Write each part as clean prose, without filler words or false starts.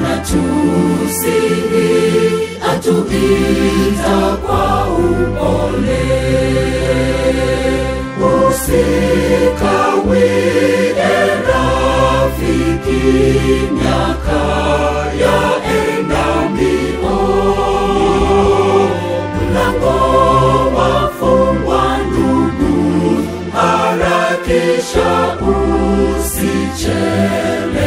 anatusihi, atuita kwa upole. Usikawie rafiki, miaka yaenda mbio. Mlango wafungwa ndugu, harakisha usichelewe.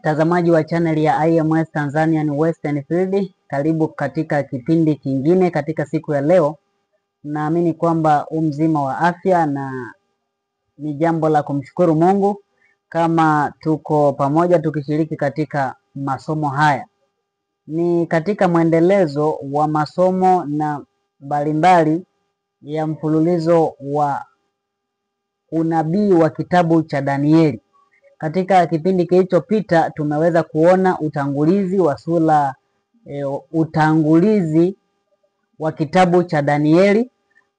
Mtazamaji wa channel ya IMS Tanzanian Western Field, karibu katika kipindi kingine katika siku ya leo. Naamini kwamba mzima wa afya na ni jambo la kumshukuru Mungu kama tuko pamoja tukishiriki katika masomo haya. Ni katika mwendelezo wa masomo na mbalimbali ya mfululizo wa unabii wa kitabu cha Danieli. Katika kipindi kilichopita tumeweza kuona utangulizi wa utangulizi wa kitabu cha Danieli.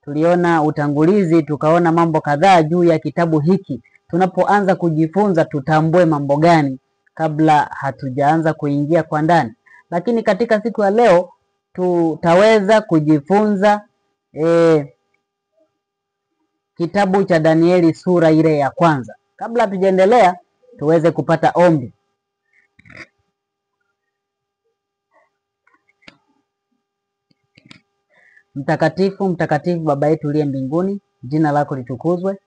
Tuliona utangulizi, tukaona mambo kadhaa juu ya kitabu hiki. Tunapoanza kujifunza tutambue mambo gani kabla hatujaanza kuingia kwa ndani. Lakini katika siku ya leo tutaweza kujifunza kitabu cha Danieli sura ile ya kwanza. Kabla hatujaendelea tuweze kupata ombi. Mtakatifu, mtakatifu Baba yetu uliye mbinguni, jina lako litukuzwe.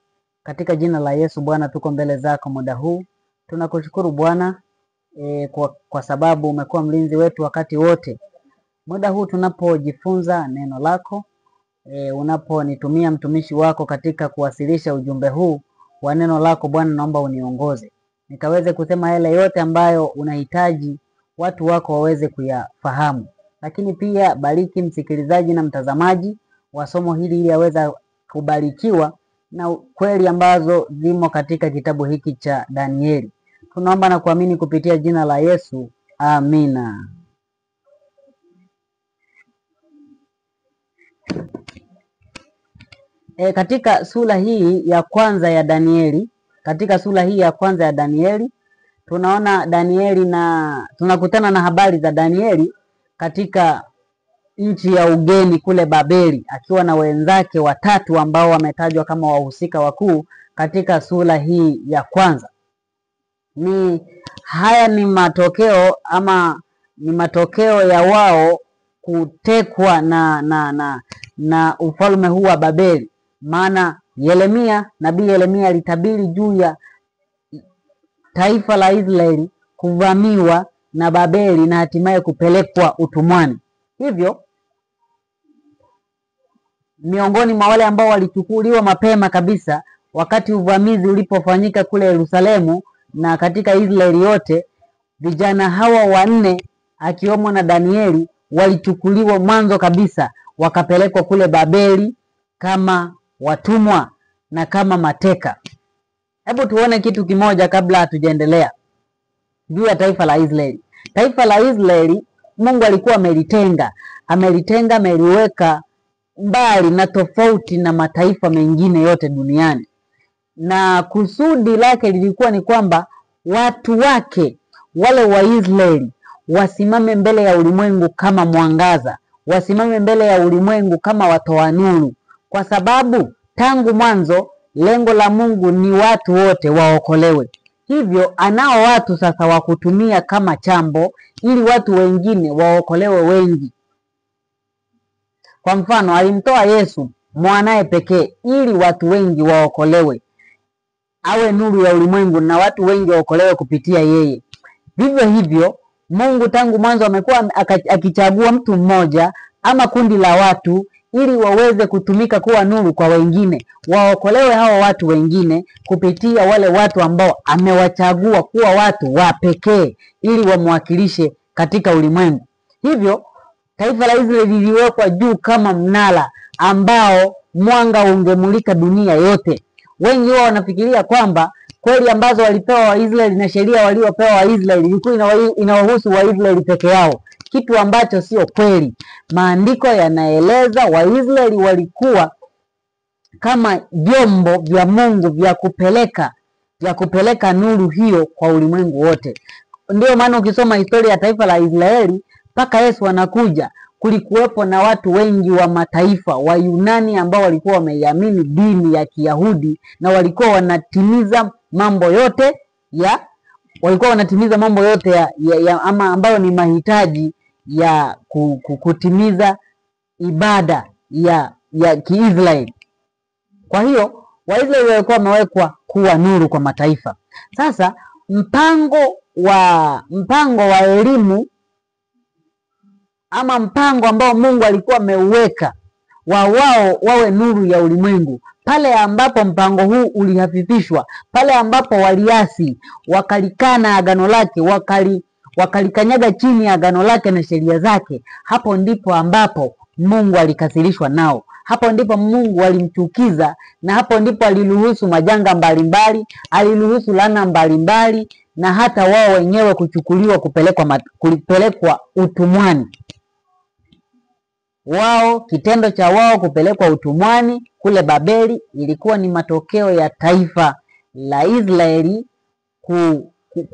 Katika jina la Yesu Bwana, tuko mbele zako muda huu. Tunakushukuru Bwana kwa sababu umekuwa mlinzi wetu wakati wote. Muda huu tunapojifunza neno lako, unaponitumia mtumishi wako katika kuwasilisha ujumbe huu wa neno lako Bwana, naomba uniongoze nikaweze kusema yale yote ambayo unahitaji watu wako waweze kuyafahamu. Lakini pia bariki msikilizaji na mtazamaji wa somo hili ili aweze kubarikiwa na kweli ambazo zimo katika kitabu hiki cha Danieli. Tunaomba na kuamini kupitia jina la Yesu. Amina. Katika sura hii ya kwanza ya Danieli, tunaona Danieli na tunakutana na habari za Danieli katika nchi ya ugeni kule Babeli, akiwa na wenzake watatu ambao wametajwa kama wahusika wakuu katika sura hii ya kwanza. Haya ni matokeo ya wao kutekwa na ufalme huu wa Babeli. Maana nabii Yeremia alitabiri juu ya taifa la Israeli kuvamiwa na Babeli na hatimaye kupelekwa utumwani. Hivyo miongoni mwa wale ambao walichukuliwa mapema kabisa wakati uvamizi ulipofanyika kule Yerusalemu na katika Israeli yote, vijana hawa wanne akiwemo na Danieli walichukuliwa mwanzo kabisa wakapelekwa kule Babeli kama watumwa na kama mateka. Hebu tuone kitu kimoja kabla hatujaendelea juu ya taifa la Israeli. Taifa la Israeli Mungu alikuwa ameliweka mbali na tofauti na mataifa mengine yote duniani. Na kusudi lake lilikuwa ni kwamba watu wake wale wa Israeli wasimame mbele ya ulimwengu kama mwangaza, wasimame mbele ya ulimwengu kama watoa nuru. Kwa sababu tangu mwanzo lengo la Mungu ni watu wote waokolewe. Hivyo anao watu sasa wa kutumia kama chambo ili watu wengine waokolewe wengi. Kwa mfano, alimtoa Yesu mwanae pekee ili watu wengi waokolewe, awe nuru ya ulimwengu na watu wengi waokolewe kupitia yeye. Vivyo hivyo Mungu tangu mwanzo amekuwa akichagua mtu mmoja ama kundi la watu ili waweze kutumika kuwa nuru kwa wengine, waokolewe hao watu wengine kupitia wale watu ambao amewachagua kuwa watu wa pekee ili wamwakilishe katika ulimwengu. Hivyo taifa la Israeli liliwekwa juu kama mnara ambao mwanga ungemulika dunia yote. Wengi wao wanafikiria kwamba kweli ambazo walipewa Waisraeli na sheria waliopewa Waisraeli ilikuwa inawahusu Waisraeli peke yao, kitu ambacho sio kweli. Maandiko yanaeleza Waisraeli walikuwa kama vyombo vya Mungu vya kupeleka ya kupeleka nuru hiyo kwa ulimwengu wote. Ndio maana ukisoma historia ya taifa la Israeli mpaka Yesu anakuja, kulikuwepo na watu wengi wa mataifa wa Yunani ambao walikuwa wameiamini dini ya Kiyahudi na walikuwa wanatimiza mambo yote ama ambayo ni mahitaji ya kutimiza ibada ya Kiisraeli. Kwa hiyo Waisraeli walikuwa wamewekwa kuwa nuru kwa mataifa. Sasa mpango wa elimu ama mpango ambao Mungu alikuwa ameuweka wao wawe nuru ya ulimwengu, pale ambapo mpango huu ulihafifishwa, pale ambapo waliasi, wakalikana agano lake, wakalikanyaga chini ya agano lake na sheria zake, hapo ndipo ambapo Mungu alikasirishwa nao. Hapo ndipo Mungu alimchukiza, na hapo ndipo aliruhusu majanga mbalimbali, aliruhusu laana mbalimbali, na hata wao wenyewe kuchukuliwa kupelekwa utumwani. Kitendo cha wao kupelekwa utumwani kule Babeli ilikuwa ni matokeo ya taifa la Israeli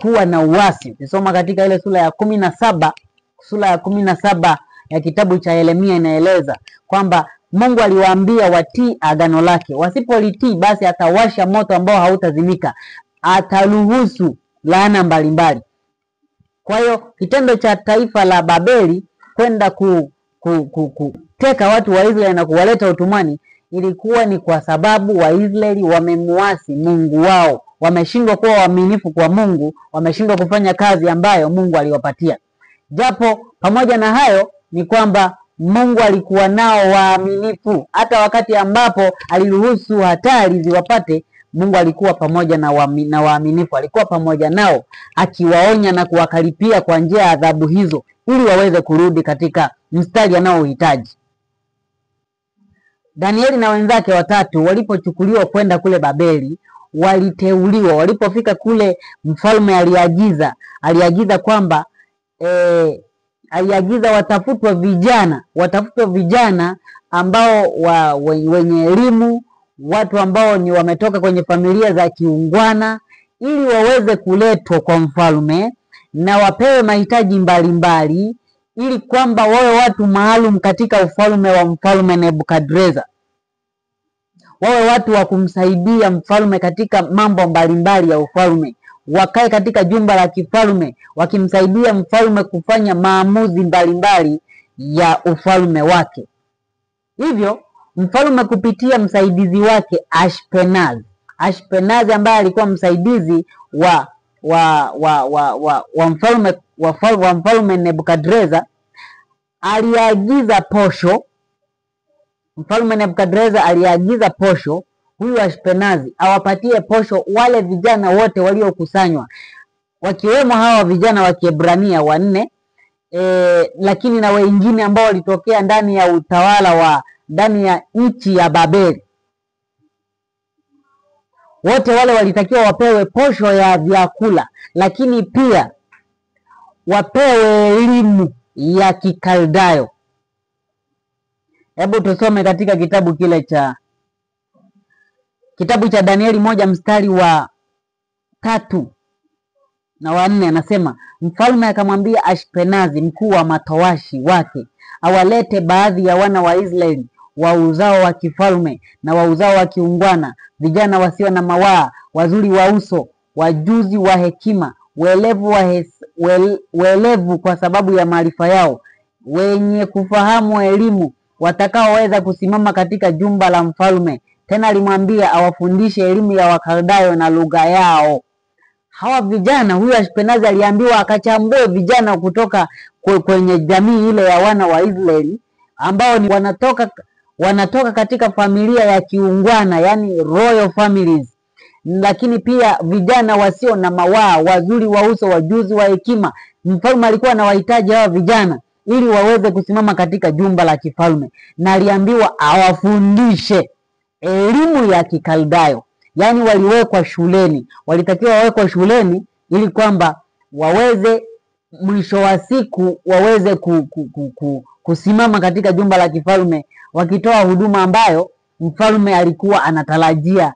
kuwa na uasi. Ukisoma katika ile sura ya 17 ya kitabu cha Yeremia inaeleza kwamba Mungu aliwaambia watii agano lake. Wasipolitii basi atawasha moto ambao hautazimika, ataruhusu laana mbalimbali. Kwa hiyo kitendo cha taifa la Babeli kwenda kuteka watu wa Israeli na kuwaleta utumwani ilikuwa ni kwa sababu Waisraeli wamemuasi Mungu wao, wameshindwa kuwa waaminifu kwa Mungu, wameshindwa kufanya kazi ambayo Mungu aliwapatia. Japo pamoja na hayo ni kwamba Mungu alikuwa nao waaminifu, hata wakati ambapo aliruhusu hatari ziwapate, Mungu alikuwa pamoja na waaminifu, alikuwa pamoja nao akiwaonya na kuwakaripia kwa njia ya adhabu hizo ili waweze kurudi katika mstari anaohitaji. Danieli na wenzake watatu walipochukuliwa kwenda kule Babeli, waliteuliwa. Walipofika kule, mfalme aliagiza kwamba aliagiza watafutwe vijana ambao wenye elimu, watu ambao ni wametoka kwenye familia za kiungwana, ili waweze kuletwa kwa mfalme na wapewe mahitaji mbalimbali, ili kwamba wawe watu maalum katika ufalme wa mfalme Nebukadreza, wawe watu wa kumsaidia mfalme katika mambo mbalimbali ya ufalme, wakae katika jumba la kifalme wakimsaidia mfalme kufanya maamuzi mbalimbali ya ufalme wake. Hivyo mfalme kupitia msaidizi wake Ashpenazi ambaye alikuwa msaidizi wa mfalme Nebukadreza, aliagiza posho. Mfalme Nebukadreza aliagiza posho, huyu Ashpenazi awapatie posho wale vijana wote waliokusanywa, wakiwemo hawa vijana wa Kiebrania 4, lakini na wengine ambao walitokea ndani ya utawala ndani ya nchi ya Babeli. Wote wale walitakiwa wapewe posho ya vyakula, lakini pia wapewe elimu ya Kikaldayo. Hebu tusome katika kitabu cha Danieli 1 mstari wa 3 na wa 4, anasema mfalme akamwambia Ashpenazi, mkuu wa matowashi wake, awalete baadhi ya wana wa Israeli wa uzao wa kifalme na wa uzao wa kiungwana, vijana wasio na mawaa, wazuri wa uso, wajuzi wa hekima, welevu kwa sababu ya maarifa yao, wenye kufahamu elimu, watakaoweza kusimama katika jumba la mfalme. Tena alimwambia awafundishe elimu ya Wakaldayo na lugha yao. Hawa vijana, huyu Ashpenazi aliambiwa akachambue vijana kutoka kwenye jamii ile ya wana wa Israeli ambao ni wanatoka katika familia ya kiungwana, yani royal families, lakini pia vijana wasio na mawaa, wazuri wa uso, wajuzi wa hekima. Mfalme alikuwa anawahitaji hawa vijana ili waweze kusimama katika jumba la kifalme, na aliambiwa awafundishe elimu ya Kikaldayo. Yani walitakiwa wawekwa shuleni ili kwamba waweze mwisho wa siku waweze kusimama katika jumba la kifalme wakitoa huduma ambayo mfalme alikuwa anatarajia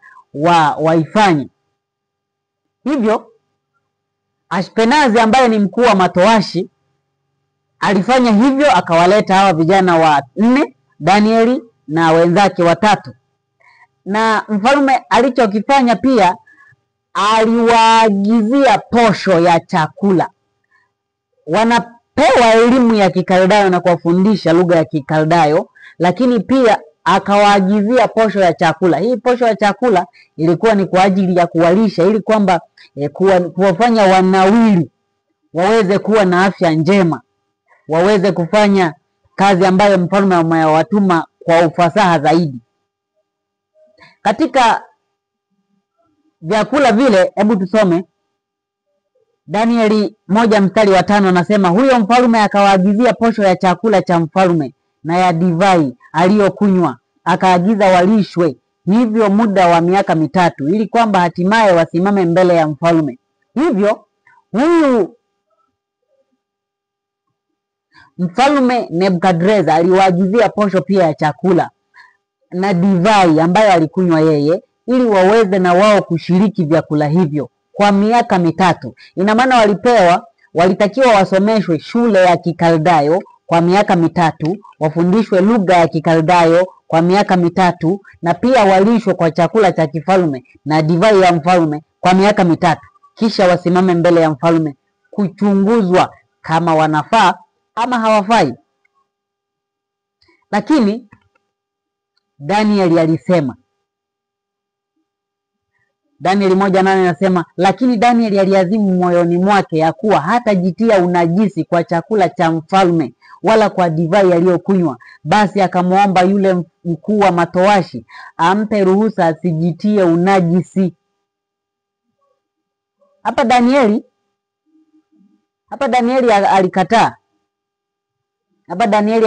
waifanye. Hivyo Ashpenazi ambaye ni mkuu wa matowashi alifanya hivyo, akawaleta hawa vijana wa 4, Danieli na wenzake watatu. Na mfalme alichokifanya pia, aliwaagizia posho ya chakula. Wanapewa elimu ya Kikaldayo na kuwafundisha lugha ya Kikaldayo, lakini pia akawaagizia posho ya chakula. Hii posho ya chakula ilikuwa ni kwa ajili ya kuwalisha, ili kwamba kuwafanya wanawili waweze kuwa na afya njema, waweze kufanya kazi ambayo mfalme amewatuma kwa ufasaha zaidi. Katika vyakula vile, hebu tusome Danieli 1:5 anasema, huyo mfalme akawaagizia posho ya chakula cha mfalme na ya divai aliyokunywa, akaagiza walishwe hivyo muda wa miaka 3, ili kwamba hatimaye wasimame mbele ya mfalme. Hivyo huyu mfalme Nebukadreza aliwaagizia posho pia ya chakula na divai ambayo alikunywa yeye, ili waweze na wao kushiriki vyakula hivyo kwa miaka 3. Ina maana walitakiwa wasomeshwe shule ya Kikaldayo kwa miaka 3, wafundishwe lugha ya Kikaldayo kwa miaka 3, na pia walishwe kwa chakula cha kifalme na divai ya mfalme kwa miaka 3, kisha wasimame mbele ya mfalme kuchunguzwa kama wanafaa ama hawafai. Lakini Danieli alisema, Danieli 1:8 anasema, lakini Danieli aliazimu moyoni mwake ya kuwa hatajitia unajisi kwa chakula cha mfalme wala kwa divai aliyokunywa. Basi akamwomba yule mkuu wa matowashi ampe ruhusa asijitie unajisi. Hapa Danieli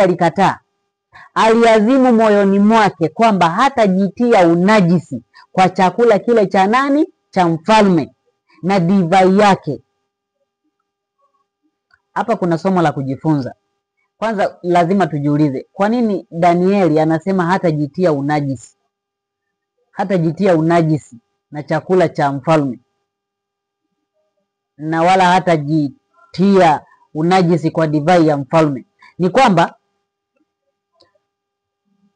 alikataa. Aliazimu moyoni mwake kwamba hatajitia unajisi kwa chakula kile cha nani? Cha mfalme na divai yake. Hapa kuna somo la kujifunza. Kwanza lazima tujiulize, kwa nini Danieli anasema hatajitia unajisi na chakula cha mfalme, na wala hatajitia unajisi kwa divai ya mfalme? Ni kwamba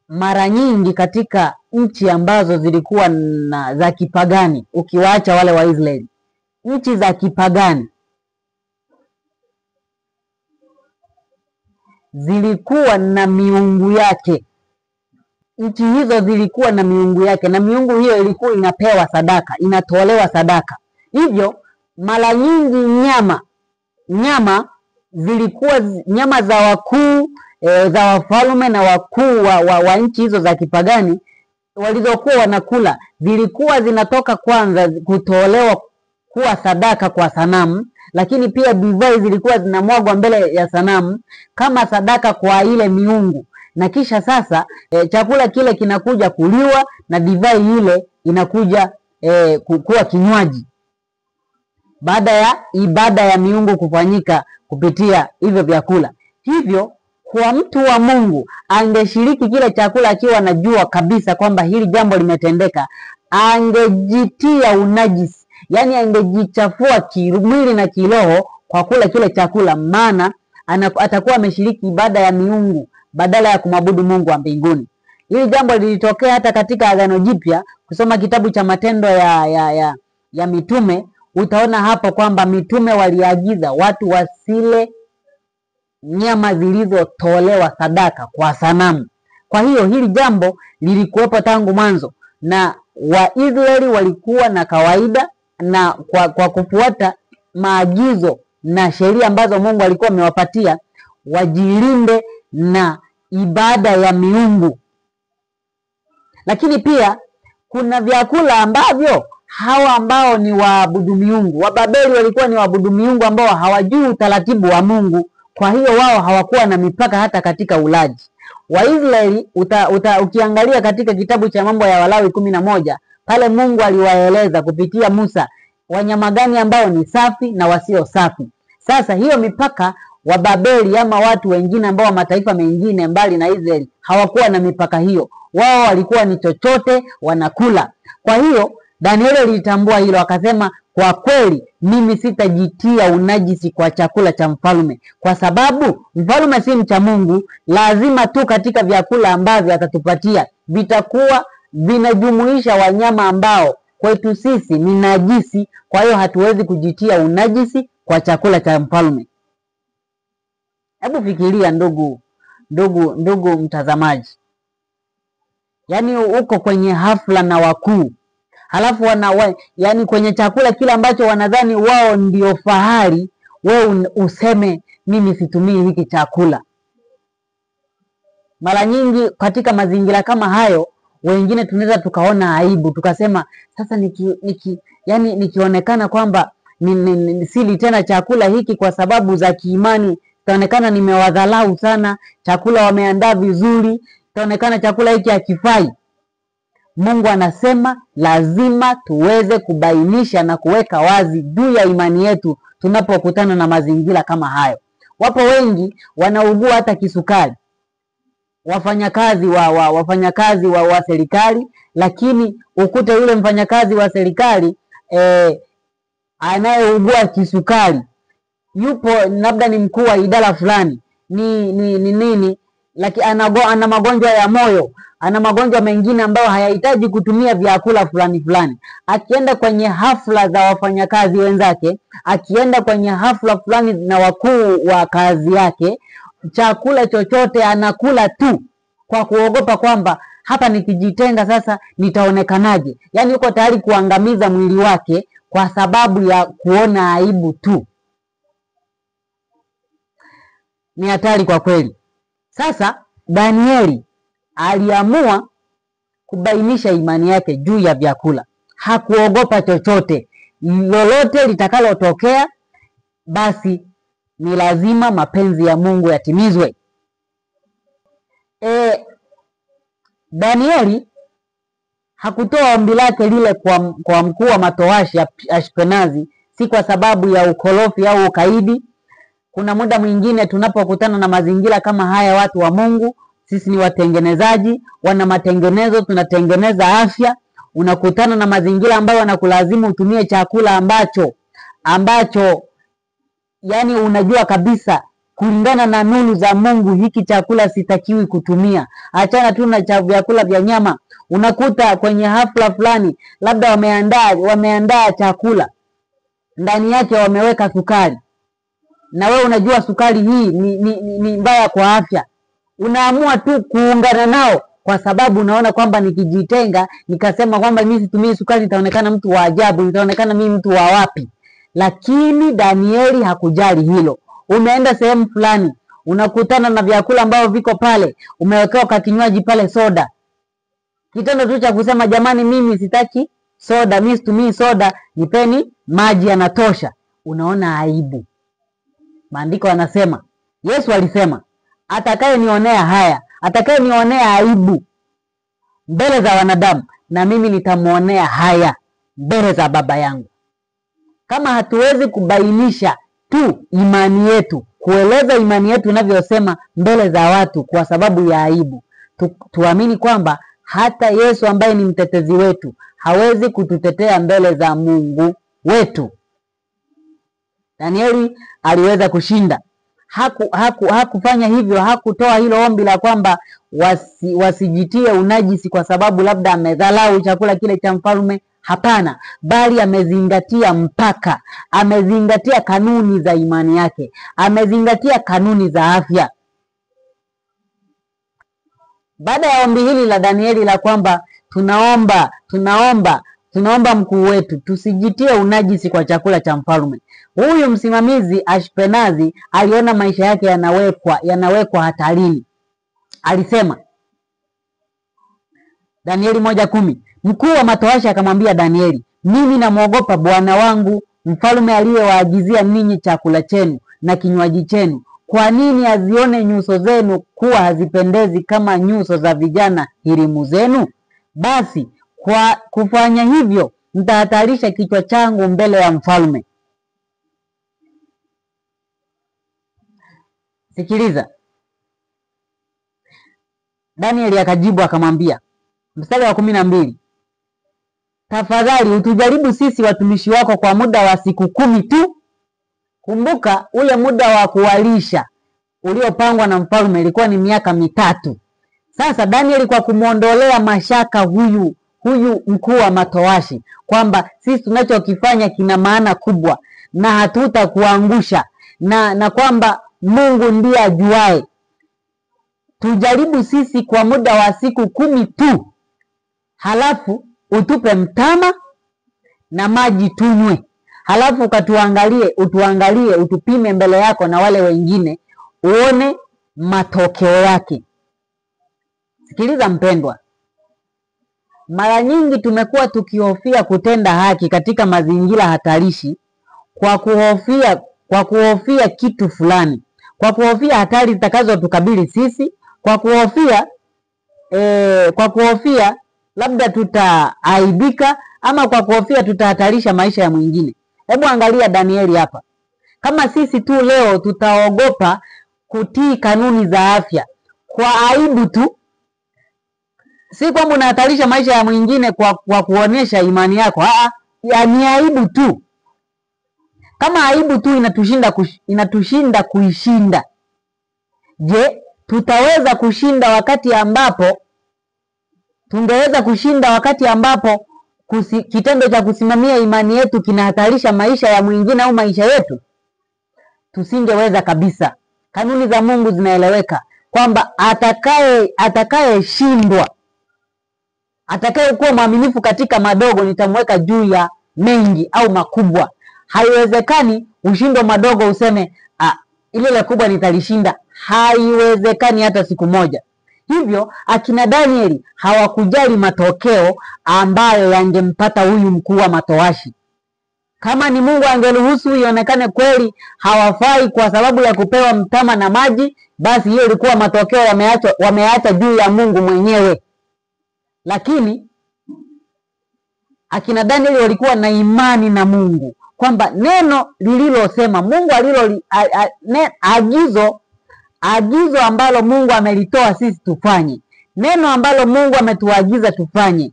mara nyingi katika nchi ambazo zilikuwa na za kipagani, ukiwaacha wale wa Israeli, nchi za kipagani zilikuwa na miungu yake. Nchi hizo zilikuwa na miungu yake, na miungu hiyo ilikuwa inapewa sadaka, inatolewa sadaka. Hivyo mara nyingi nyama zilikuwa nyama za wakuu za wafalme na wakuu wa nchi hizo za kipagani walizokuwa wanakula, zilikuwa zinatoka kwanza kutolewa kuwa sadaka kwa sanamu, lakini pia divai zilikuwa zinamwagwa mbele ya sanamu kama sadaka kwa ile miungu, na kisha sasa chakula kile kinakuja kuliwa na divai ile inakuja kuwa kinywaji baada ya ibada ya miungu kufanyika kupitia hivyo vyakula. Hivyo kwa mtu wa Mungu angeshiriki kile chakula akiwa anajua kabisa kwamba hili jambo limetendeka, angejitia unajisi, yani angejichafua kimwili na kiroho kwa kula kile chakula, maana atakuwa ameshiriki ibada ya miungu badala ya kumwabudu Mungu wa mbinguni. Hili jambo lilitokea hata katika Agano Jipya. Kusoma kitabu cha Matendo ya Mitume, utaona hapo kwamba mitume waliagiza watu wasile nyama zilizotolewa sadaka kwa sanamu. Kwa hiyo hili jambo lilikuwepo tangu mwanzo, na Waisraeli walikuwa na kawaida na kwa kufuata maagizo na sheria ambazo Mungu alikuwa amewapatia, wajilinde na ibada ya miungu. Lakini pia kuna vyakula ambavyo hawa ambao ni waabudu miungu, Wababeli walikuwa ni waabudu miungu ambao hawajui utaratibu wa Mungu. Kwa hiyo wao hawakuwa na mipaka hata katika ulaji. Waisraeli ukiangalia katika kitabu cha Mambo ya Walawi 11, pale Mungu aliwaeleza kupitia Musa wanyama gani ambao ni safi na wasio safi. Sasa hiyo mipaka Wababeli ama watu wengine ambao mataifa mengine mbali na Israeli hawakuwa na mipaka hiyo. Wao walikuwa ni chochote wanakula. Kwa hiyo Danieli alitambua hilo, akasema kwa kweli mimi sitajitia unajisi kwa chakula cha mfalme, kwa sababu mfalme si mcha Mungu. Lazima tu katika vyakula ambavyo atatupatia vitakuwa vinajumuisha wanyama ambao kwetu sisi ni najisi. Kwa hiyo hatuwezi kujitia unajisi kwa chakula cha mfalme. Hebu fikiria ndugu mtazamaji, yaani uko kwenye hafla na wakuu, halafu yaani kwenye chakula kile ambacho wanadhani wao ndio fahari, wewe useme mimi situmii hiki chakula. Mara nyingi katika mazingira kama hayo, wengine tunaweza tukaona aibu, tukasema sasa nikionekana kwamba sili tena chakula hiki kwa sababu za kiimani, itaonekana nimewadhalau sana. Chakula wameandaa vizuri, itaonekana chakula hiki hakifai. Mungu anasema lazima tuweze kubainisha na kuweka wazi juu ya imani yetu tunapokutana na mazingira kama hayo. Wapo wengi wanaugua hata kisukari, wafanyakazi wa serikali, lakini ukute yule mfanyakazi wa serikali anayeugua kisukari yupo labda ni mkuu wa idara fulani nini, lakini ana magonjwa ya moyo, ana magonjwa mengine ambayo hayahitaji kutumia vyakula fulani. Akienda kwenye hafla za wafanyakazi wenzake, akienda kwenye hafla fulani na wakuu wa kazi yake, chakula chochote anakula tu kwa kuogopa kwamba hapa nikijitenga sasa nitaonekanaje. Yaani yuko tayari kuangamiza mwili wake kwa sababu ya kuona aibu tu. Ni hatari kwa kweli. Sasa Danieli aliamua kubainisha imani yake juu ya vyakula. Hakuogopa chochote, lolote litakalotokea basi ni lazima mapenzi ya Mungu yatimizwe. Danieli hakutoa ombi lake lile kwa mkuu wa matowashi Ashpenazi, si kwa sababu ya ukorofi au ukaidi. Kuna muda mwingine tunapokutana na mazingira kama haya, watu wa Mungu, sisi ni watengenezaji, wana matengenezo, tunatengeneza afya. Unakutana na mazingira ambayo wanakulazimu utumie chakula ambacho yani unajua kabisa kulingana na nuru za Mungu hiki chakula sitakiwi kutumia. Achana tu na vyakula vya nyama. Unakuta kwenye hafla fulani labda wameandaa chakula, ndani yake wameweka sukari, na wewe unajua sukari hii ni mbaya kwa afya. Unaamua tu kuungana nao kwa sababu unaona kwamba nikijitenga nikasema kwamba mimi situmii sukari nitaonekana mtu wa ajabu, nitaonekana mimi mtu wa wapi. Lakini Danieli hakujali hilo. Umeenda sehemu fulani, unakutana na vyakula ambavyo viko pale, umewekewa kinywaji pale, soda. Kitendo tu cha kusema jamani mimi sitaki soda, mimi situmii soda, nipeni maji yanatosha, unaona aibu. Maandiko yanasema, Yesu alisema, atakayenionea haya, atakayenionea aibu mbele za wanadamu, na mimi nitamuonea haya mbele za Baba yangu. Kama hatuwezi kubainisha tu imani yetu, kueleza imani yetu inavyosema mbele za watu kwa sababu ya aibu, tuamini kwamba hata Yesu ambaye ni mtetezi wetu hawezi kututetea mbele za Mungu wetu. Danieli aliweza kushinda. Hakufanya hivyo, hakutoa hilo ombi la kwamba wasijitie unajisi kwa sababu labda amedhalau chakula kile cha mfalme. Hapana, bali amezingatia mpaka, amezingatia kanuni za imani yake, amezingatia kanuni za afya. Baada ya ombi hili la Danieli la kwamba tunaomba mkuu wetu tusijitie unajisi kwa chakula cha mfalme, huyu msimamizi Ashpenazi aliona maisha yake yanawekwa hatarini. Alisema, Danieli 1:10, mkuu wa matowashi akamwambia Danieli, mimi namuogopa bwana wangu mfalme aliyewaagizia ninyi chakula chenu na kinywaji chenu. Kwa nini azione nyuso zenu kuwa hazipendezi kama nyuso za vijana hirimu zenu? Basi kwa kufanya hivyo mtahatarisha kichwa changu mbele ya mfalme. Sikiliza. Danieli akajibu akamwambia, mstari wa 12, tafadhali utujaribu sisi watumishi wako kwa muda wa siku 10 tu. Kumbuka ule muda wa kuwalisha uliopangwa na mfalme ilikuwa ni miaka 3. Sasa Danieli kwa kumuondolea mashaka huyu mkuu wa matowashi kwamba sisi tunachokifanya kina maana kubwa na hatutakuangusha na kwamba Mungu ndiye ajuae, tujaribu sisi kwa muda wa siku 10 tu, halafu utupe mtama na maji tunywe, halafu utuangalie utupime mbele yako na wale wengine uone matokeo yake. Sikiliza mpendwa, mara nyingi tumekuwa tukihofia kutenda haki katika mazingira hatarishi kwa kuhofia kitu fulani, kwa kuhofia hatari zitakazotukabili sisi, kwa kuhofia labda tutaaibika, ama kwa kuhofia tutahatarisha maisha ya mwingine. Hebu angalia Danieli hapa. Kama sisi tu leo tutaogopa kutii kanuni za afya kwa aibu tu, si kwamba unahatarisha maisha ya mwingine kwa kuonesha imani yako. Ni aibu tu. Kama aibu tu inatushinda kuishinda, je, tutaweza kushinda wakati ambapo kitendo cha kusimamia imani yetu kinahatarisha maisha ya mwingine au maisha yetu? Tusingeweza kabisa. Kanuni za Mungu zinaeleweka kwamba atakayeshindwa, atakayekuwa mwaminifu katika madogo nitamweka juu ya mengi au makubwa. Haiwezekani ushindwe madogo useme ile la kubwa nitalishinda. Haiwezekani hata siku moja. Hivyo akina Danieli hawakujali matokeo ambayo yangempata huyu mkuu wa matowashi. Kama ni Mungu angeruhusu ionekane kweli hawafai kwa sababu ya kupewa mtama na maji, basi hiyo ilikuwa matokeo wameacha juu ya Mungu mwenyewe. Lakini akina Danieli walikuwa na imani na Mungu kwamba neno lililosema Mungu agizo ambalo Mungu amelitoa sisi tufanye, neno ambalo Mungu ametuagiza tufanye,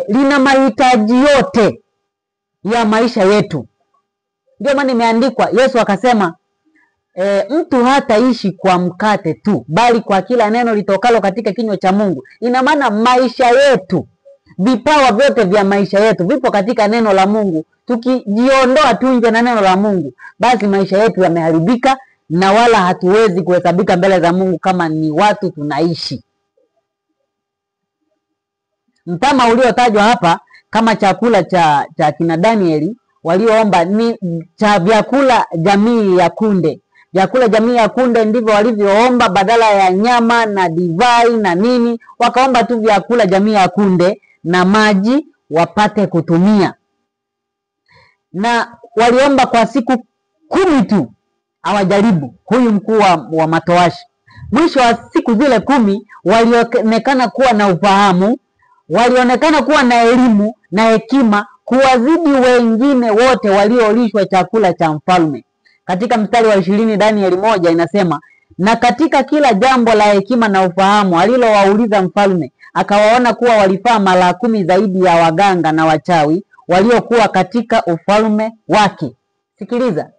lina mahitaji yote ya maisha yetu. Ndio maana imeandikwa, Yesu akasema mtu hataishi kwa mkate tu, bali kwa kila neno litokalo katika kinywa cha Mungu. Ina maana maisha yetu, vipawa vyote vya maisha yetu vipo katika neno la Mungu. Tukijiondoa tu nje na neno la Mungu, basi maisha yetu yameharibika na wala hatuwezi kuhesabika mbele za Mungu kama ni watu tunaishi. Mtama uliotajwa hapa kama chakula cha kina Danieli walioomba ni cha vyakula jamii ya kunde. Vyakula jamii ya kunde ndivyo walivyoomba, badala ya nyama na divai na nini, wakaomba tu vyakula jamii ya kunde na maji wapate kutumia. Na waliomba kwa siku 10 tu awajaribu huyu mkuu wa matowashi. Mwisho wa siku zile 10 walionekana kuwa na ufahamu, walionekana kuwa na elimu na hekima kuwazidi wengine wote waliolishwa chakula cha mfalme. Katika mstari wa 20 Danieli 1 inasema, na katika kila jambo la hekima na ufahamu alilowauliza mfalme, akawaona kuwa walifaa mara 10 zaidi ya waganga na wachawi waliokuwa katika ufalme wake. Sikiliza,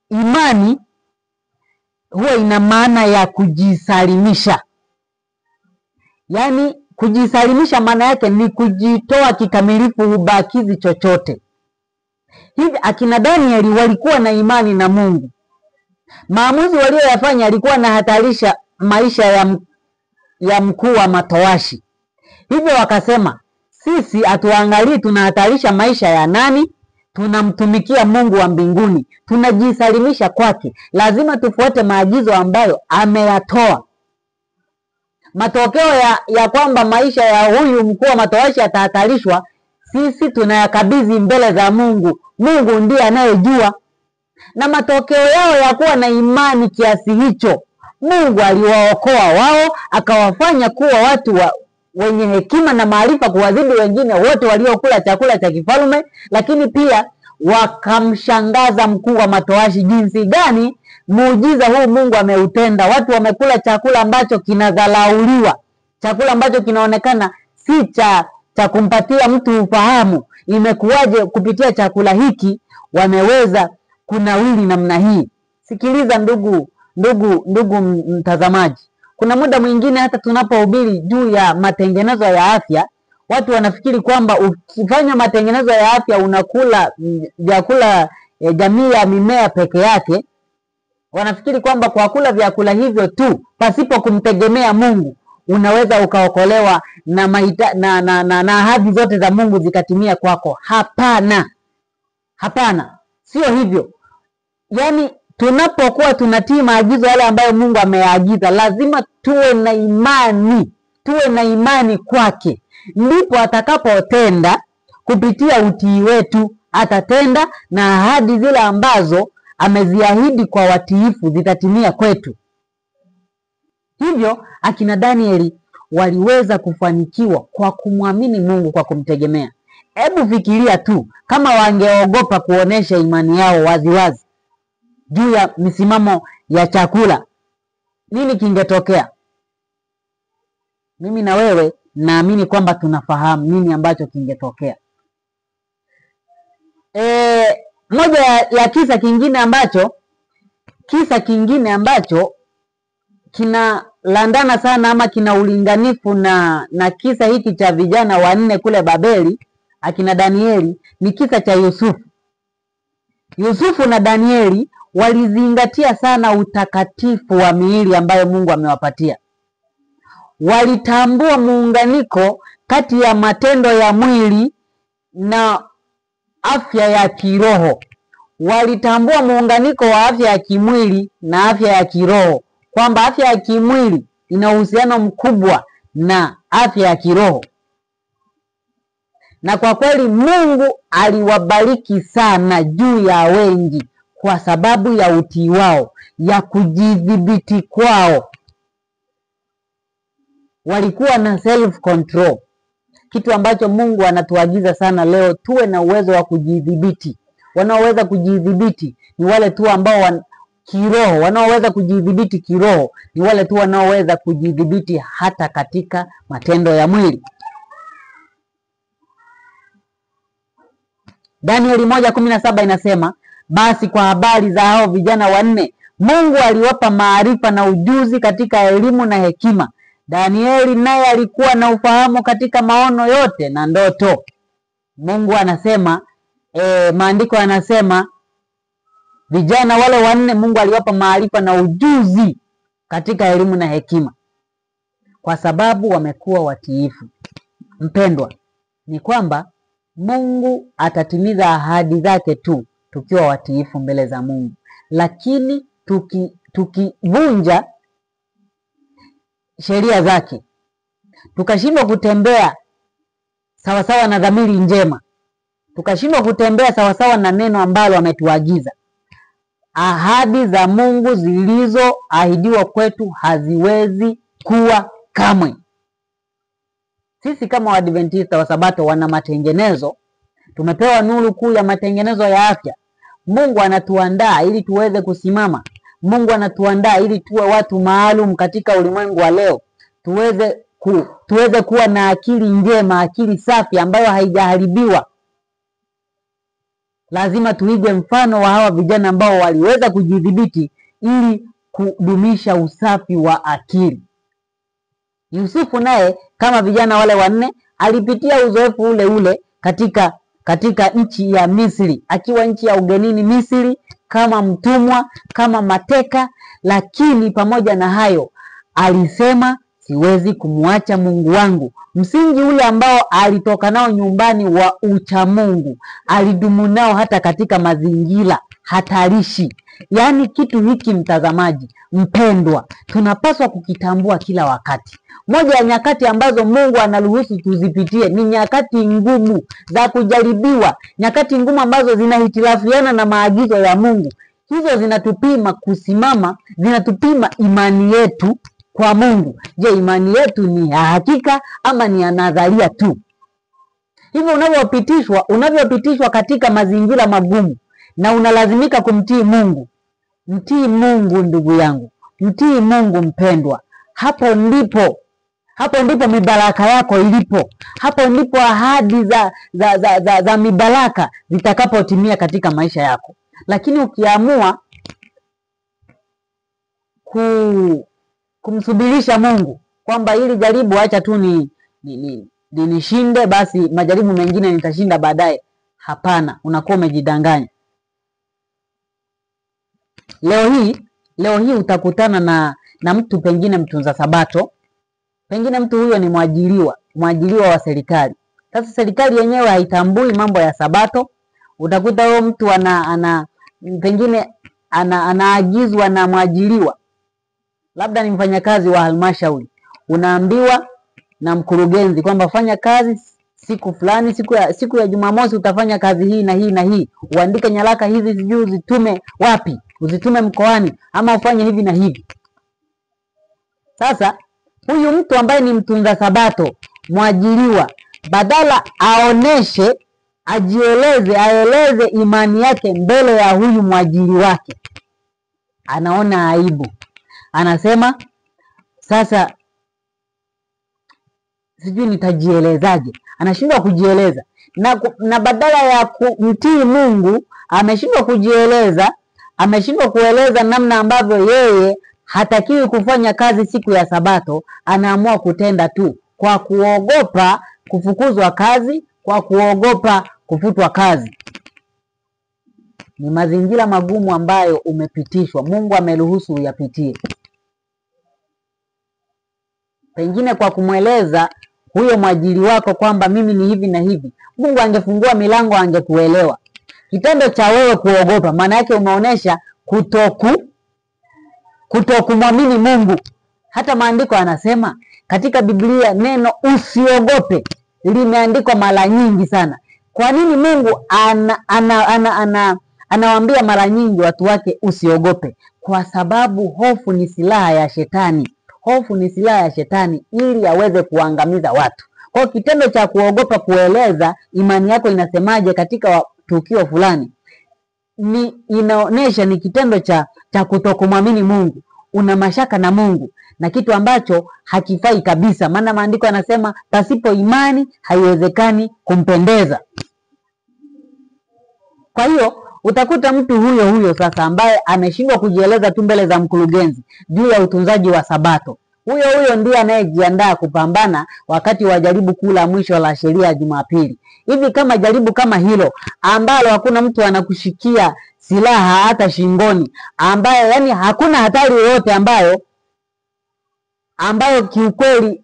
imani huwa ina maana ya kujisalimisha. Yaani kujisalimisha maana yake ni kujitoa kikamilifu, ubakizi chochote. Hivi akina Danieli walikuwa na imani na Mungu. Maamuzi walioyafanya alikuwa na hatarisha maisha ya mkuu wa matowashi. Hivyo wakasema, sisi hatuangalii tunahatarisha maisha ya nani, tunamtumikia Mungu wa mbinguni, tunajisalimisha kwake. Lazima tufuate maagizo ambayo ameyatoa. Matokeo ya kwamba maisha ya huyu mkuu wa matowashi yatahatarishwa, sisi tunayakabidhi mbele za Mungu. Mungu ndiye anayejua. Na matokeo yao ya kuwa na imani kiasi hicho, Mungu aliwaokoa wao, akawafanya kuwa watu wenye hekima na maarifa kuwazidi wengine wote waliokula chakula cha kifalme. Lakini pia wakamshangaza mkuu wa matowashi jinsi gani muujiza huu Mungu ameutenda. Watu wamekula chakula ambacho kinadhalauliwa, chakula ambacho kinaonekana si cha kumpatia mtu ufahamu. Imekuwaje kupitia chakula hiki wameweza kunawili namna hii? Sikiliza ndugu mtazamaji, kuna muda mwingine hata tunapohubiri juu ya matengenezo ya afya, watu wanafikiri kwamba ukifanya matengenezo ya afya unakula vyakula jamii ya mimea peke yake. Wanafikiri kwamba kwa kula vyakula hivyo tu pasipo kumtegemea Mungu unaweza ukaokolewa na ahadi zote za Mungu zikatimia kwako. Hapana, sio hivyo. Yaani tunapokuwa tunatii maagizo yale ambayo Mungu ameyaagiza, lazima tuwe na imani kwake. Ndipo atakapotenda kupitia utii wetu, atatenda na ahadi zile ambazo ameziahidi kwa watiifu zitatimia kwetu. Hivyo akina Danieli waliweza kufanikiwa kwa kumwamini Mungu, kwa kumtegemea. Hebu fikiria tu kama wangeogopa kuonesha imani yao waziwazi juu ya misimamo ya chakula, nini kingetokea? Mimi na wewe naamini kwamba tunafahamu nini ambacho kingetokea. Moja ya kisa kingine ambacho kina landana sana ama kina ulinganifu na kisa hiki cha vijana wanne kule Babeli, akina Danieli, ni kisa cha Yusufu. Yusufu na Danieli walizingatia sana utakatifu wa miili ambayo Mungu amewapatia. Walitambua muunganiko kati ya matendo ya mwili na afya ya kiroho. Walitambua muunganiko wa afya ya kimwili na afya ya kiroho, kwamba afya ya kimwili ina uhusiano mkubwa na afya ya kiroho. Na kwa kweli Mungu aliwabariki sana juu ya wengi kwa sababu ya utii wao, ya kujidhibiti kwao. Walikuwa na self control, kitu ambacho Mungu anatuagiza sana leo, tuwe na uwezo wa kujidhibiti. Wanaoweza kujidhibiti ni wale tu ambao kiroho, wanaoweza kujidhibiti kiroho ni wale tu wanaoweza kujidhibiti hata katika matendo ya mwili. Danieli 1:17 inasema, basi kwa habari za hao vijana wanne, Mungu aliwapa maarifa na ujuzi katika elimu na hekima. Danieli naye alikuwa na ufahamu katika maono yote na ndoto. Mungu anasema, maandiko yanasema vijana wale wanne Mungu aliwapa maarifa na ujuzi katika elimu na hekima, kwa sababu wamekuwa watiifu. Mpendwa, ni kwamba Mungu atatimiza ahadi zake tu tukiwa watiifu mbele za Mungu. Lakini tukivunja sheria zake, tukashindwa kutembea sawasawa na dhamiri njema, tukashindwa kutembea sawasawa na neno ambalo ametuagiza, ahadi za Mungu zilizoahidiwa kwetu haziwezi kuwa kamwe. Sisi kama Waadventista wa Sabato wana matengenezo, tumepewa nuru kuu ya matengenezo ya afya. Mungu anatuandaa ili tuweze kusimama. Mungu anatuandaa ili tuwe watu maalum katika ulimwengu wa leo. Tuweze kuwa na akili njema, akili safi ambayo haijaharibiwa. Lazima tuige mfano wa hawa vijana ambao waliweza kujidhibiti ili kudumisha usafi wa akili. Yusufu naye kama vijana wale wanne alipitia uzoefu ule katika nchi ya Misri, akiwa nchi ya ugenini Misri, kama mtumwa, kama mateka. Lakini pamoja na hayo alisema, siwezi kumwacha Mungu wangu. Msingi ule ambao alitoka nao nyumbani wa ucha Mungu, alidumu nao hata katika mazingira hatarishi. Yaani kitu hiki, mtazamaji mpendwa, tunapaswa kukitambua kila wakati. Moja ya nyakati ambazo Mungu anaruhusu tuzipitie ni nyakati ngumu za kujaribiwa, nyakati ngumu ambazo zinahitilafiana na maagizo ya Mungu. Hizo zinatupima kusimama, zinatupima imani yetu kwa Mungu. Je, imani yetu ni ya hakika ama ni ya nadharia tu? Hivyo unavyopitishwa katika mazingira magumu na unalazimika kumtii Mungu, mtii Mungu ndugu yangu, mtii Mungu mpendwa. Hapo ndipo mibaraka yako ilipo. Hapo ndipo ahadi za mibaraka zitakapotimia katika maisha yako. Lakini ukiamua kumsubirisha Mungu kwamba hili jaribu acha tu nishinde, basi majaribu mengine nitashinda baadaye, hapana, unakuwa umejidanganya. Leo hii utakutana na mtu, pengine mtunza sabato, pengine mtu huyo ni mwajiriwa wa serikali. Sasa serikali yenyewe haitambui mambo ya sabato. Utakuta huyo mtu pengine anaagizwa na mwajiriwa, labda ni mfanyakazi wa halmashauri, unaambiwa na mkurugenzi kwamba fanya kazi siku fulani, siku ya Jumamosi utafanya kazi hii na hii na hii, uandike nyaraka hizi, sijui uzitume wapi, uzitume mkoani, ama ufanye hivi na hivi. Sasa huyu mtu ambaye ni mtunza sabato, mwajiriwa, badala aoneshe, aeleze imani yake mbele ya huyu mwajiri wake, anaona aibu. Anasema sasa sijui nitajielezaje. Anashindwa kujieleza. Na badala ya kumtii Mungu, ameshindwa kujieleza, ameshindwa kueleza namna ambavyo yeye hatakiwi kufanya kazi siku ya sabato. Anaamua kutenda tu kwa kuogopa kufukuzwa kazi, kwa kuogopa kufutwa kazi. Ni mazingira magumu ambayo umepitishwa, Mungu ameruhusu uyapitie. Pengine kwa kumweleza huyo mwajiri wako kwamba mimi ni hivi na hivi, Mungu angefungua milango, angekuelewa. Kitendo cha wewe kuogopa, maana yake umeonesha kutokumwamini Mungu. Hata maandiko anasema katika Biblia neno usiogope limeandikwa mara nyingi sana. Kwa nini Mungu anawaambia mara nyingi watu wake usiogope? Kwa sababu hofu ni silaha ya shetani. Hofu ni silaha ya shetani ili aweze kuangamiza watu. Kwa kitendo cha kuogopa kueleza imani yako inasemaje katika tukio fulani, inaonesha ni kitendo cha kutokumwamini Mungu. Una mashaka na Mungu, na kitu ambacho hakifai kabisa. Maana maandiko yanasema pasipo imani haiwezekani kumpendeza. Kwa hiyo utakuta mtu huyo sasa ambaye ameshindwa kujieleza tu mbele za mkurugenzi juu ya utunzaji wa sabato. Huyo ndiye anayejiandaa kupambana wakati wa jaribu kuu la mwisho la sheria ya Jumapili. Hivi kama jaribu kama hilo ambalo hakuna mtu anakushikia silaha hata shingoni, ambayo yani hakuna hatari yoyote ambayo kiukweli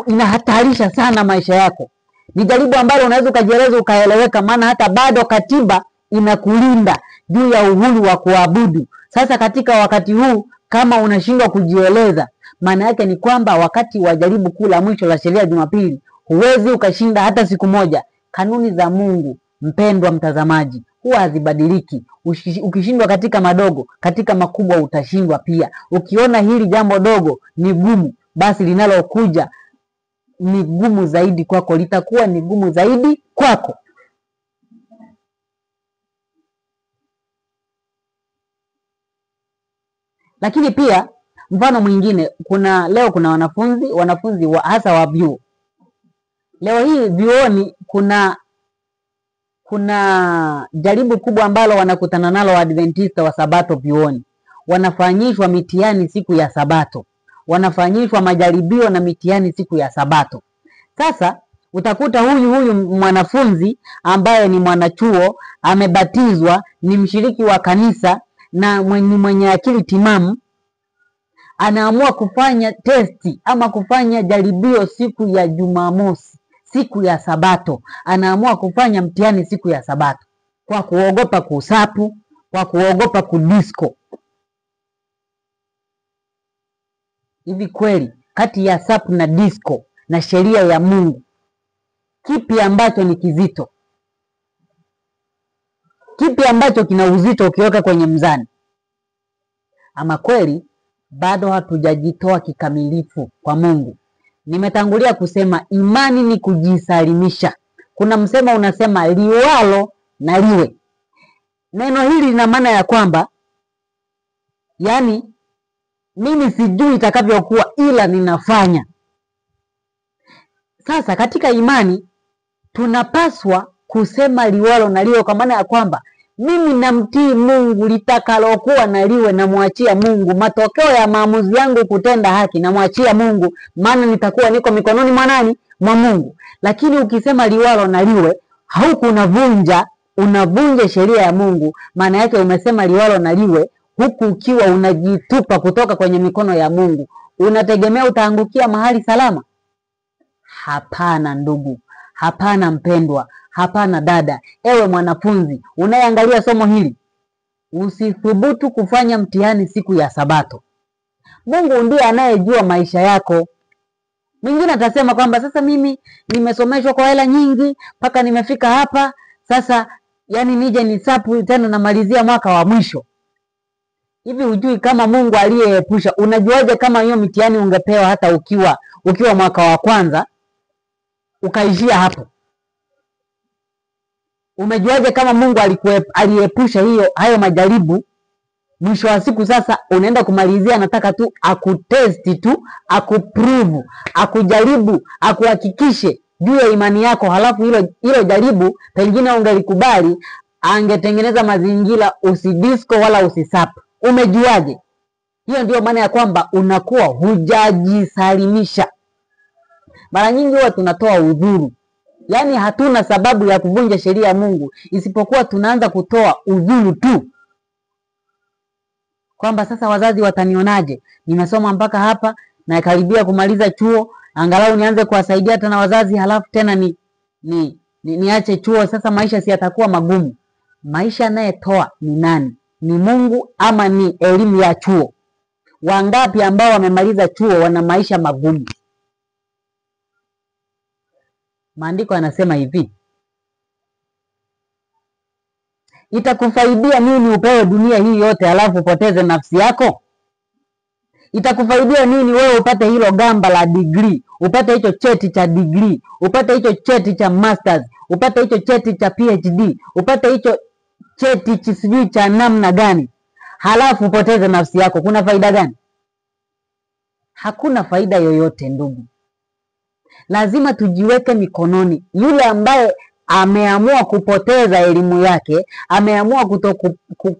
inahatarisha sana maisha yako. Ni jaribu ambalo unaweza ukajieleza ukaeleweka, maana hata bado katiba inakulinda juu ya uhuru wa kuabudu. Sasa katika wakati huu kama unashindwa kujieleza, maana yake ni kwamba wakati wa jaribu kuu la mwisho la sheria ya Jumapili huwezi ukashinda hata siku moja. Kanuni za Mungu, mpendwa mtazamaji, huwa hazibadiliki. Ukishindwa katika madogo, katika makubwa utashindwa pia. Ukiona hili jambo dogo ni gumu, basi linalokuja ni gumu zaidi kwako, litakuwa ni gumu zaidi kwako. Lakini pia mfano mwingine, leo kuna wanafunzi hasa wa vyuo. Leo hii vyuoni kuna jaribu kubwa ambalo wanakutana nalo Waadventista wa Sabato vyuoni. Wanafanyishwa mitihani siku ya Sabato. Wanafanyishwa majaribio na mitihani siku ya Sabato. Sasa utakuta huyu mwanafunzi ambaye ni mwanachuo, amebatizwa, ni mshiriki wa kanisa na mwenye akili timamu, anaamua kufanya testi ama kufanya jaribio siku ya Jumamosi, siku ya Sabato. Anaamua kufanya mtihani siku ya Sabato kwa kuogopa kusapu, kwa kuogopa kudisko. Hivi kweli kati ya sapu na disco na sheria ya Mungu, kipi ambacho ni kizito? Kipi ambacho kina uzito ukiweka kwenye mzani? Ama kweli bado hatujajitoa kikamilifu kwa Mungu. Nimetangulia kusema imani ni kujisalimisha. Kuna msemo unasema liwalo na liwe. Neno hili lina maana ya kwamba yani mimi sijui itakavyokuwa, ila ninafanya. Sasa katika imani tunapaswa kusema liwalo na liwe, kwa maana ya kwamba mimi namtii Mungu, litakalokuwa na liwe namwachia Mungu. Matokeo ya maamuzi yangu kutenda haki namwachia Mungu, maana nitakuwa niko mikononi mwa nani? Mwa Mungu. Lakini ukisema liwalo na liwe, huku unavunja sheria ya Mungu. Maana yake umesema liwalo na liwe, huku ukiwa unajitupa kutoka kwenye mikono ya Mungu. Unategemea utaangukia mahali salama? Hapana ndugu, hapana mpendwa, hapana dada. Ewe mwanafunzi unayeangalia somo hili, usithubutu kufanya mtihani siku ya Sabato. Mungu ndiye anayejua maisha yako. Mwingine atasema kwamba sasa mimi nimesomeshwa kwa hela nyingi mpaka nimefika hapa, sasa yani nije nisapu tena namalizia mwaka wa mwisho. Hivi hujui kama Mungu aliyeepusha? Unajuaje kama hiyo mitihani ungepewa hata ukiwa mwaka wa kwanza ukaishia hapo? Umejuaje kama Mungu aliepusha hayo majaribu? Mwisho wa siku sasa unaenda kumalizia, anataka tu akutesti tu, akuprove, akujaribu, akuhakikishe juu ya imani yako. Halafu hilo jaribu pengine ungelikubali, angetengeneza mazingira usidisco wala usisapu. Umejuaje? Hiyo ndio maana ya kwamba unakuwa hujajisalimisha. Mara nyingi huwa tunatoa udhuru, yaani hatuna sababu ya kuvunja sheria ya Mungu, isipokuwa tunaanza kutoa udhuru tu, kwamba sasa wazazi watanionaje, nimesoma mpaka hapa na karibia kumaliza chuo, angalau nianze kuwasaidia tena wazazi, halafu tena niache chuo. Sasa maisha si yatakuwa magumu? Maisha anayetoa ni nani? Ni Mungu ama ni elimu ya chuo? Wangapi ambao wamemaliza chuo wana maisha magumu? Maandiko yanasema hivi, itakufaidia nini upewe dunia hii yote halafu upoteze nafsi yako? Itakufaidia nini wewe upate hilo gamba la degree, upate hicho cheti cha degree, upate hicho cheti cha masters, upate hicho cheti cha PhD, upate hicho cheti sijui cha namna gani, halafu upoteze nafsi yako? Kuna faida gani? Hakuna faida yoyote ndugu. Lazima tujiweke mikononi. Yule ambaye ameamua kupoteza elimu yake, ameamua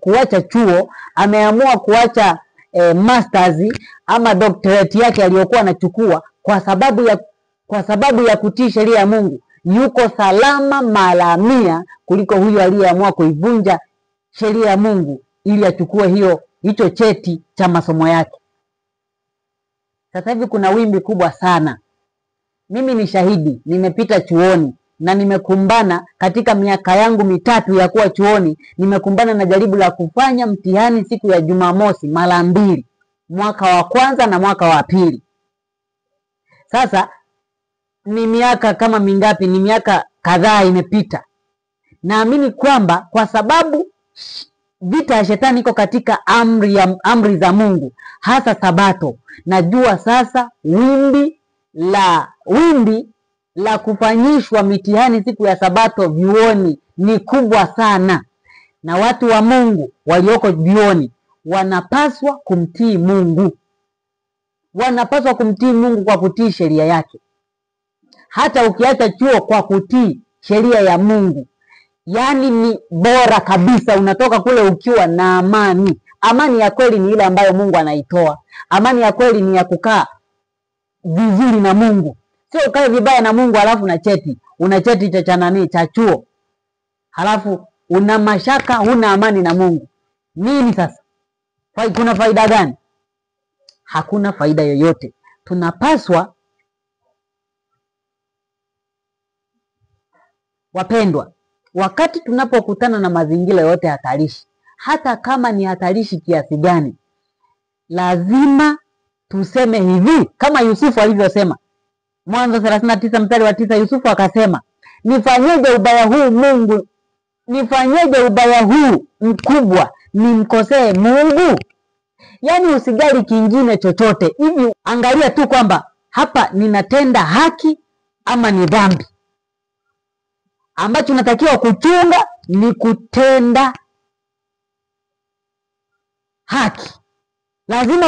kuacha chuo, ameamua kuacha masters ama doctorate yake aliyokuwa anachukua kwa sababu ya kutii sheria ya Mungu, yuko salama mara 100 kuliko huyo aliyeamua kuivunja sheria ya Mungu ili achukue hicho cheti cha masomo yake. Sasa hivi kuna wimbi kubwa sana. Mimi ni shahidi, nimepita chuoni na nimekumbana katika miaka yangu 3 ya kuwa chuoni, nimekumbana na jaribu la kufanya mtihani siku ya Jumamosi mara 2, mwaka wa kwanza na mwaka wa pili. Sasa ni miaka kama mingapi? Ni miaka kadhaa imepita. Naamini kwamba kwa sababu vita ya shetani iko katika amri za Mungu, hasa Sabato, najua sasa wimbi la kufanyishwa mitihani siku ya Sabato vyuoni ni kubwa sana, na watu wa Mungu walioko vyuoni wanapaswa kumtii Mungu. Wanapaswa kumtii Mungu kwa kutii sheria yake. Hata ukiacha chuo kwa kutii sheria ya Mungu, yani ni bora kabisa. Unatoka kule ukiwa na amani. Amani ya kweli ni ile ambayo Mungu anaitoa. Amani ya kweli ni ya kukaa vizuri na Mungu. Sio ukae vibaya na Mungu halafu una cheti cha chuo, halafu una mashaka, huna amani na Mungu. Nini sasa? Kuna faida gani? Hakuna faida yoyote. Tunapaswa, wapendwa, wakati tunapokutana na mazingira yote hatarishi, hata kama ni hatarishi kiasi gani, lazima tuseme hivi kama Yusufu alivyosema. Mwanzo 39 mstari wa 9, Yusufu akasema, nifanyeje ubaya huu Mungu? Nifanyeje ubaya huu mkubwa nimkosee Mungu? Yaani usijali kingine chochote. Hivi angalia tu kwamba hapa ninatenda haki ama ni dhambi. Ambacho natakiwa kuchunga ni kutenda haki. Lazima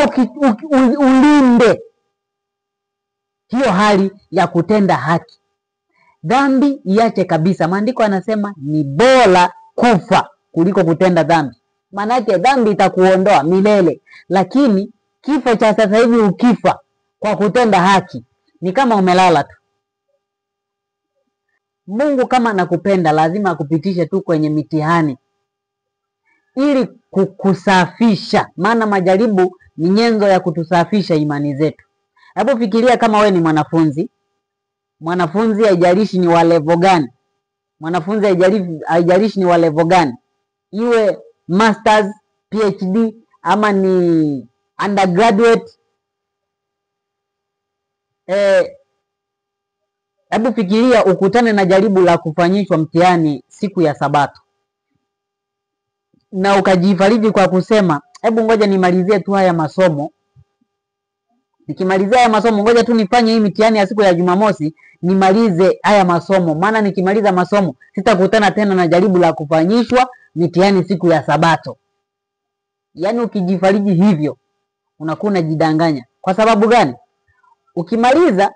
ulinde hiyo hali ya kutenda haki. Dhambi iache kabisa. Maandiko anasema ni bora kufa kuliko kutenda dhambi. Maana yake dhambi itakuondoa milele, lakini kifo cha sasa hivi ukifa kwa kutenda haki ni kama umelala tu. Mungu kama anakupenda lazima akupitishe tu kwenye mitihani ili kukusafisha, maana majaribu ni nyenzo ya kutusafisha imani zetu. Hebu fikiria kama we ni mwanafunzi haijalishi ni wa level gani. Mwanafunzi haijalishi ni wa level gani. Iwe masters, PhD ama ni undergraduate. Hebu fikiria ukutane na jaribu la kufanyishwa mtihani siku ya Sabato. Na ukajifariji kwa kusema, hebu ngoja nimalizie tu haya masomo. Nikimalizia haya masomo ngoja tu nifanye hii mitihani ya siku ya Jumamosi, nimalize haya masomo. Maana nikimaliza masomo sitakutana tena na jaribu la kufanyishwa mitihani siku ya Sabato. Yaani ukijifariji hivyo unakuwa unajidanganya. Kwa sababu gani? Ukimaliza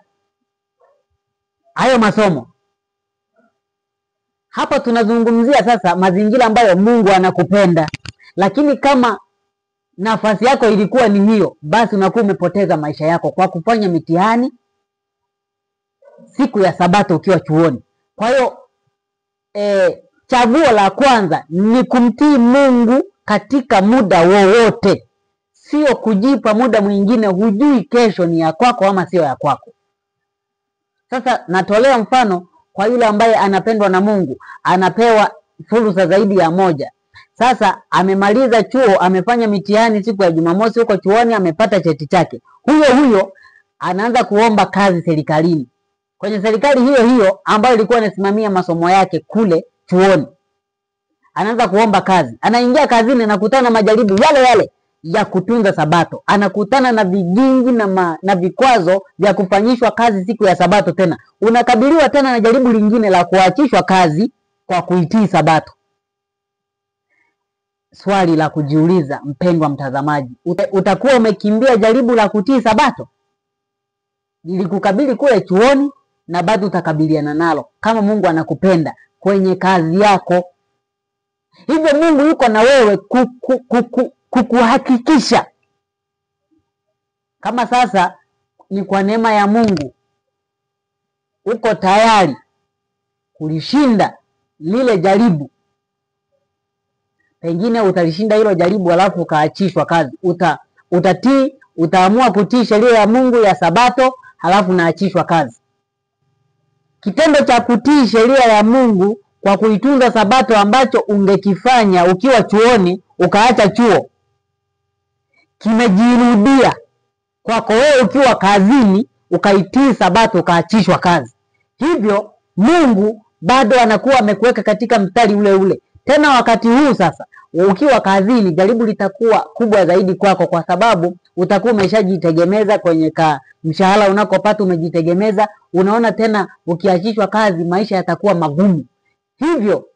hayo masomo, hapa tunazungumzia sasa mazingira ambayo Mungu anakupenda. Lakini kama nafasi yako ilikuwa ni hiyo, basi unakuwa umepoteza maisha yako kwa kufanya mitihani siku ya Sabato ukiwa chuoni. Kwa hiyo chaguo la kwanza ni kumtii Mungu katika muda wowote, sio kujipa muda mwingine hujui kesho ni ya kwako ama sio ya kwako. Sasa natolea mfano kwa yule ambaye anapendwa na Mungu, anapewa fursa zaidi ya moja. Sasa amemaliza chuo, amefanya mitihani siku ya Jumamosi huko chuoni, amepata cheti chake. Huyo anaanza kuomba kazi serikalini. Kwenye serikali hiyo ambayo ilikuwa inasimamia masomo yake kule chuoni. Anaanza kuomba kazi. Anaingia kazini na kukutana na majaribu yale ya kutunza Sabato. Anakutana na vigingi na vikwazo vya kufanyishwa kazi siku ya Sabato tena. Unakabiliwa tena na jaribu lingine la kuachishwa kazi kwa kuitii Sabato. Swali la kujiuliza, mpendwa mtazamaji, utakuwa umekimbia jaribu la kutii Sabato? Nilikukabili kule chuoni na bado utakabiliana nalo kama Mungu anakupenda kwenye kazi yako. Hivyo Mungu yuko na wewe kukuhakikisha. Kama sasa ni kwa neema ya Mungu uko tayari kulishinda lile jaribu, pengine utalishinda hilo jaribu alafu ukaachishwa kazi. Utatii, utaamua kutii sheria ya Mungu ya Sabato halafu naachishwa kazi. Kitendo cha kutii sheria ya Mungu kwa kuitunza Sabato ambacho ungekifanya ukiwa chuoni ukaacha chuo, kimejirudia kwako wewe ukiwa kazini ukaitii Sabato ukaachishwa kazi. Hivyo Mungu bado anakuwa amekuweka katika mstari ule. Tena wakati huu sasa ukiwa kazini jaribu litakuwa kubwa zaidi kwako, kwa sababu utakuwa umeshajitegemeza kwenye mshahara unakopata, umejitegemeza. Unaona tena ukiachishwa kazi maisha yatakuwa magumu. Hivyo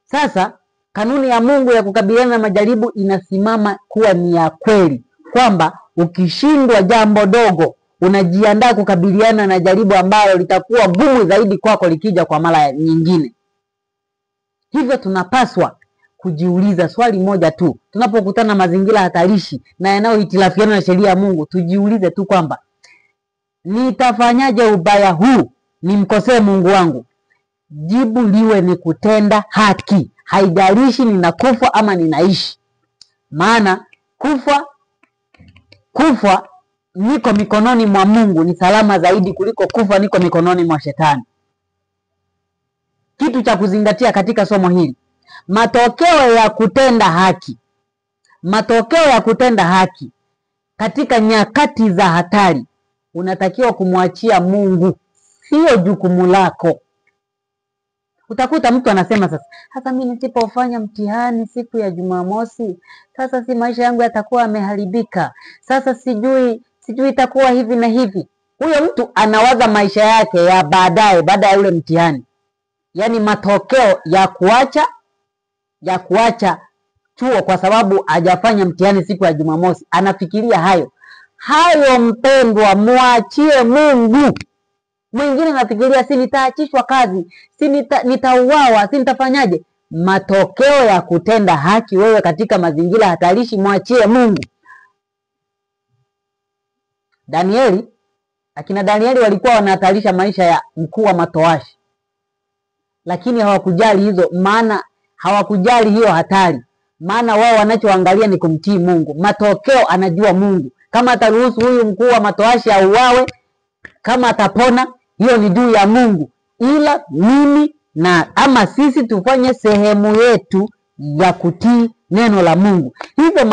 sasa kanuni ya Mungu ya kukabiliana na majaribu inasimama kuwa ni ya kweli, kwamba ukishindwa jambo dogo unajiandaa kukabiliana na jaribu ambalo litakuwa gumu zaidi kwako likija kwa mara nyingine. Hivyo tunapaswa kujiuliza swali moja tu. Tunapokutana na mazingira hatarishi na yanayohitilafiana na sheria ya Mungu, tujiulize tu kwamba nitafanyaje ubaya huu nimkosee Mungu wangu? Jibu liwe ni kutenda haki. Haijalishi ninakufa ama ninaishi. Maana kufa niko mikononi mwa Mungu ni salama zaidi kuliko kufa niko mikononi mwa shetani. Kitu cha kuzingatia katika somo hili, matokeo ya kutenda haki katika nyakati za hatari unatakiwa kumwachia Mungu, sio jukumu lako. Utakuta mtu anasema sasa mimi nisipofanya mtihani siku ya Jumamosi, sasa si maisha yangu yatakuwa yameharibika. Sasa sijui itakuwa hivi na hivi. Huyo mtu anawaza maisha yake ya baadaye baada ya ule mtihani. Yaani matokeo ya kuacha chuo kwa sababu hajafanya mtihani siku ya Jumamosi. Anafikiria hayo mpendwa, muachie Mungu. Mwingine anafikiria si nitaachishwa kazi, si nitauawa, si nitafanyaje. Matokeo ya kutenda haki wewe katika mazingira hatarishi, muachie Mungu. Akina Danieli walikuwa wanahatarisha maisha ya mkuu wa matowashi, lakini hawakujali hizo, maana hawakujali hiyo hatari, maana wao wanachoangalia ni kumtii Mungu. Matokeo anajua Mungu. Kama ataruhusu huyu mkuu wa matowashi auawe, kama atapona, hiyo ni juu ya Mungu. Ila mimi ama sisi tufanye sehemu yetu ya kutii neno la Mungu. Hivyo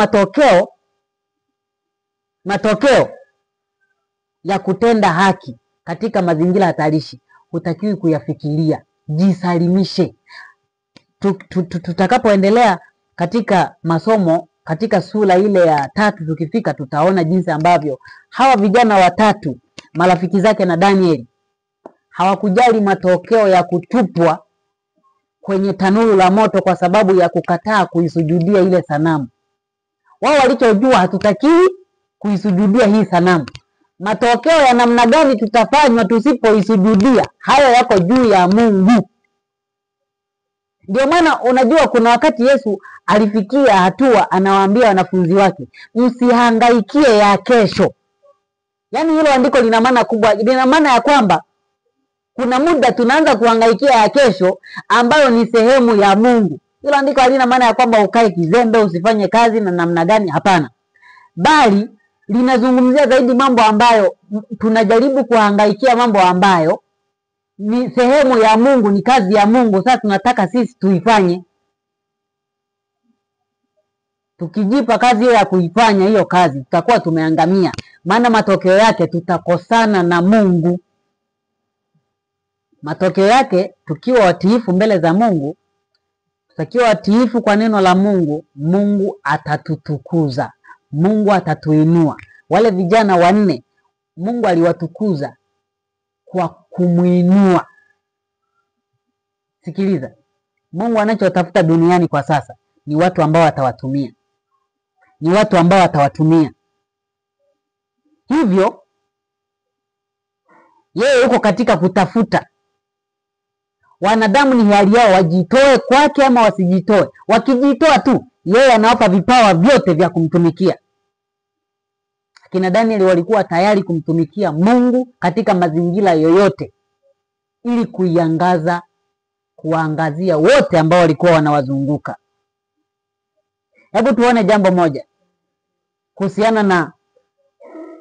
matokeo ya kutenda haki katika mazingira hatarishi hutakiwi kuyafikiria. Jisalimishe. Tutakapoendelea katika masomo katika sura ile ya 3, tukifika tutaona jinsi ambavyo hawa vijana watatu marafiki zake na Danieli hawakujali matokeo ya kutupwa kwenye tanuru la moto kwa sababu ya kukataa kuisujudia ile sanamu. Wao walichojua, hatutakiwi kuisujudia hii sanamu. Matokeo ya namna gani tutafanywa tusipoisujudia, hayo yako juu ya Mungu. Ndio maana unajua kuna wakati Yesu alifikia hatua anawaambia wanafunzi wake, msihangaikie ya kesho. Yaani hilo andiko lina maana kubwa. Lina maana ya kwamba kuna muda tunaanza kuhangaikia ya kesho ambayo ni sehemu ya Mungu. Hilo andiko halina maana ya kwamba ukae kizembe usifanye kazi na namna gani, hapana. Bali linazungumzia zaidi mambo ambayo tunajaribu kuhangaikia, mambo ambayo ni sehemu ya Mungu, ni kazi ya Mungu. Sasa tunataka sisi tuifanye. Tukijipa kazi hiyo ya kuifanya hiyo kazi, tutakuwa tumeangamia, maana matokeo yake tutakosana na Mungu. Matokeo yake tukiwa watiifu mbele za Mungu, tutakiwa watiifu kwa neno la Mungu, Mungu atatutukuza, Mungu atatuinua. Wale vijana 4 Mungu aliwatukuza kwa kumuinua. Sikiliza, Mungu anachotafuta duniani kwa sasa ni watu ambao atawatumia. Ni watu ambao atawatumia. Hivyo yeye yuko katika kutafuta wanadamu, ni hiari yao wajitoe kwake ama wasijitoe. Wakijitoa tu, yeye anawapa vipawa vyote vya kumtumikia. Kina Danieli walikuwa tayari kumtumikia Mungu katika mazingira yoyote, ili kuangazia wote ambao walikuwa wanawazunguka. Hebu tuone jambo moja kuhusiana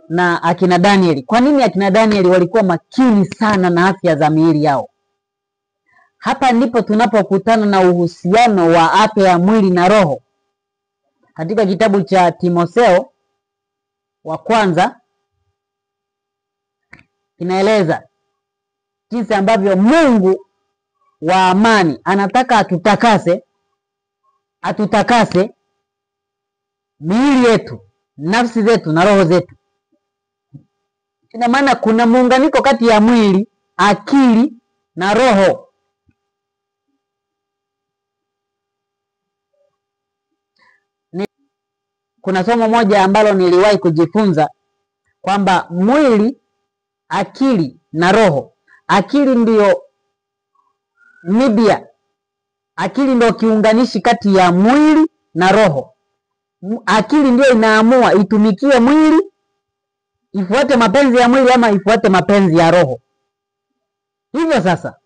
na akina Danieli. Kwa nini akina Danieli walikuwa makini sana na afya za miili yao? Hapa ndipo tunapokutana na uhusiano wa afya ya mwili na roho. Katika kitabu cha Timotheo wa kwanza inaeleza jinsi ambavyo Mungu wa amani anataka atutakase miili yetu, nafsi zetu na roho zetu. Ina maana kuna muunganiko kati ya mwili, akili na roho. Kuna somo moja ambalo niliwahi kujifunza kwamba mwili, akili na roho. Akili ndiyo media. Akili ndio kiunganishi kati ya mwili na roho. Akili ndio inaamua itumikie mwili, ifuate mapenzi ya mwili ama ifuate mapenzi ya roho. Hivyo sasa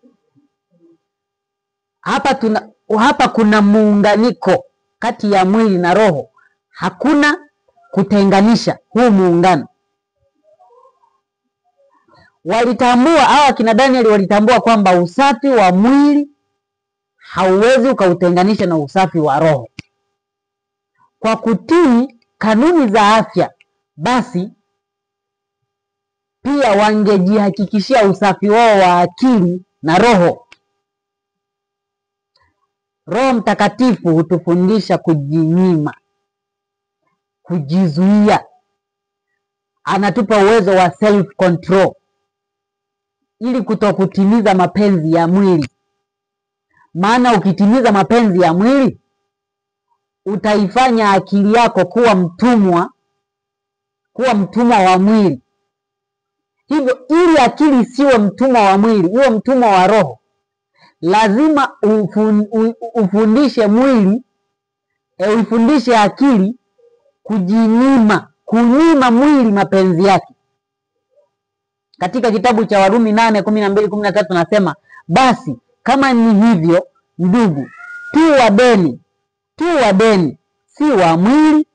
hapa kuna muunganiko kati ya mwili na roho. Hakuna kutenganisha huu muungano. Hawa kina Danieli walitambua kwamba usafi wa mwili hauwezi ukautenganisha na usafi wa roho. Kwa kutii kanuni za afya, basi pia wangejihakikishia usafi wao wa akili na roho. Roho Mtakatifu hutufundisha kujinyima, kujizuia. Anatupa uwezo wa self control ili kutokutimiza mapenzi ya mwili. Maana ukitimiza mapenzi ya mwili utaifanya akili yako kuwa mtumwa wa mwili. Hivyo ili akili isiwe mtumwa wa mwili, iwe mtumwa wa roho, lazima ufundishe mwili, uifundishe akili kunyima mwili mapenzi yake. Katika kitabu cha Warumi 8:12-13 nasema, basi kama ni hivyo ndugu, tu wadeni si wa mwili,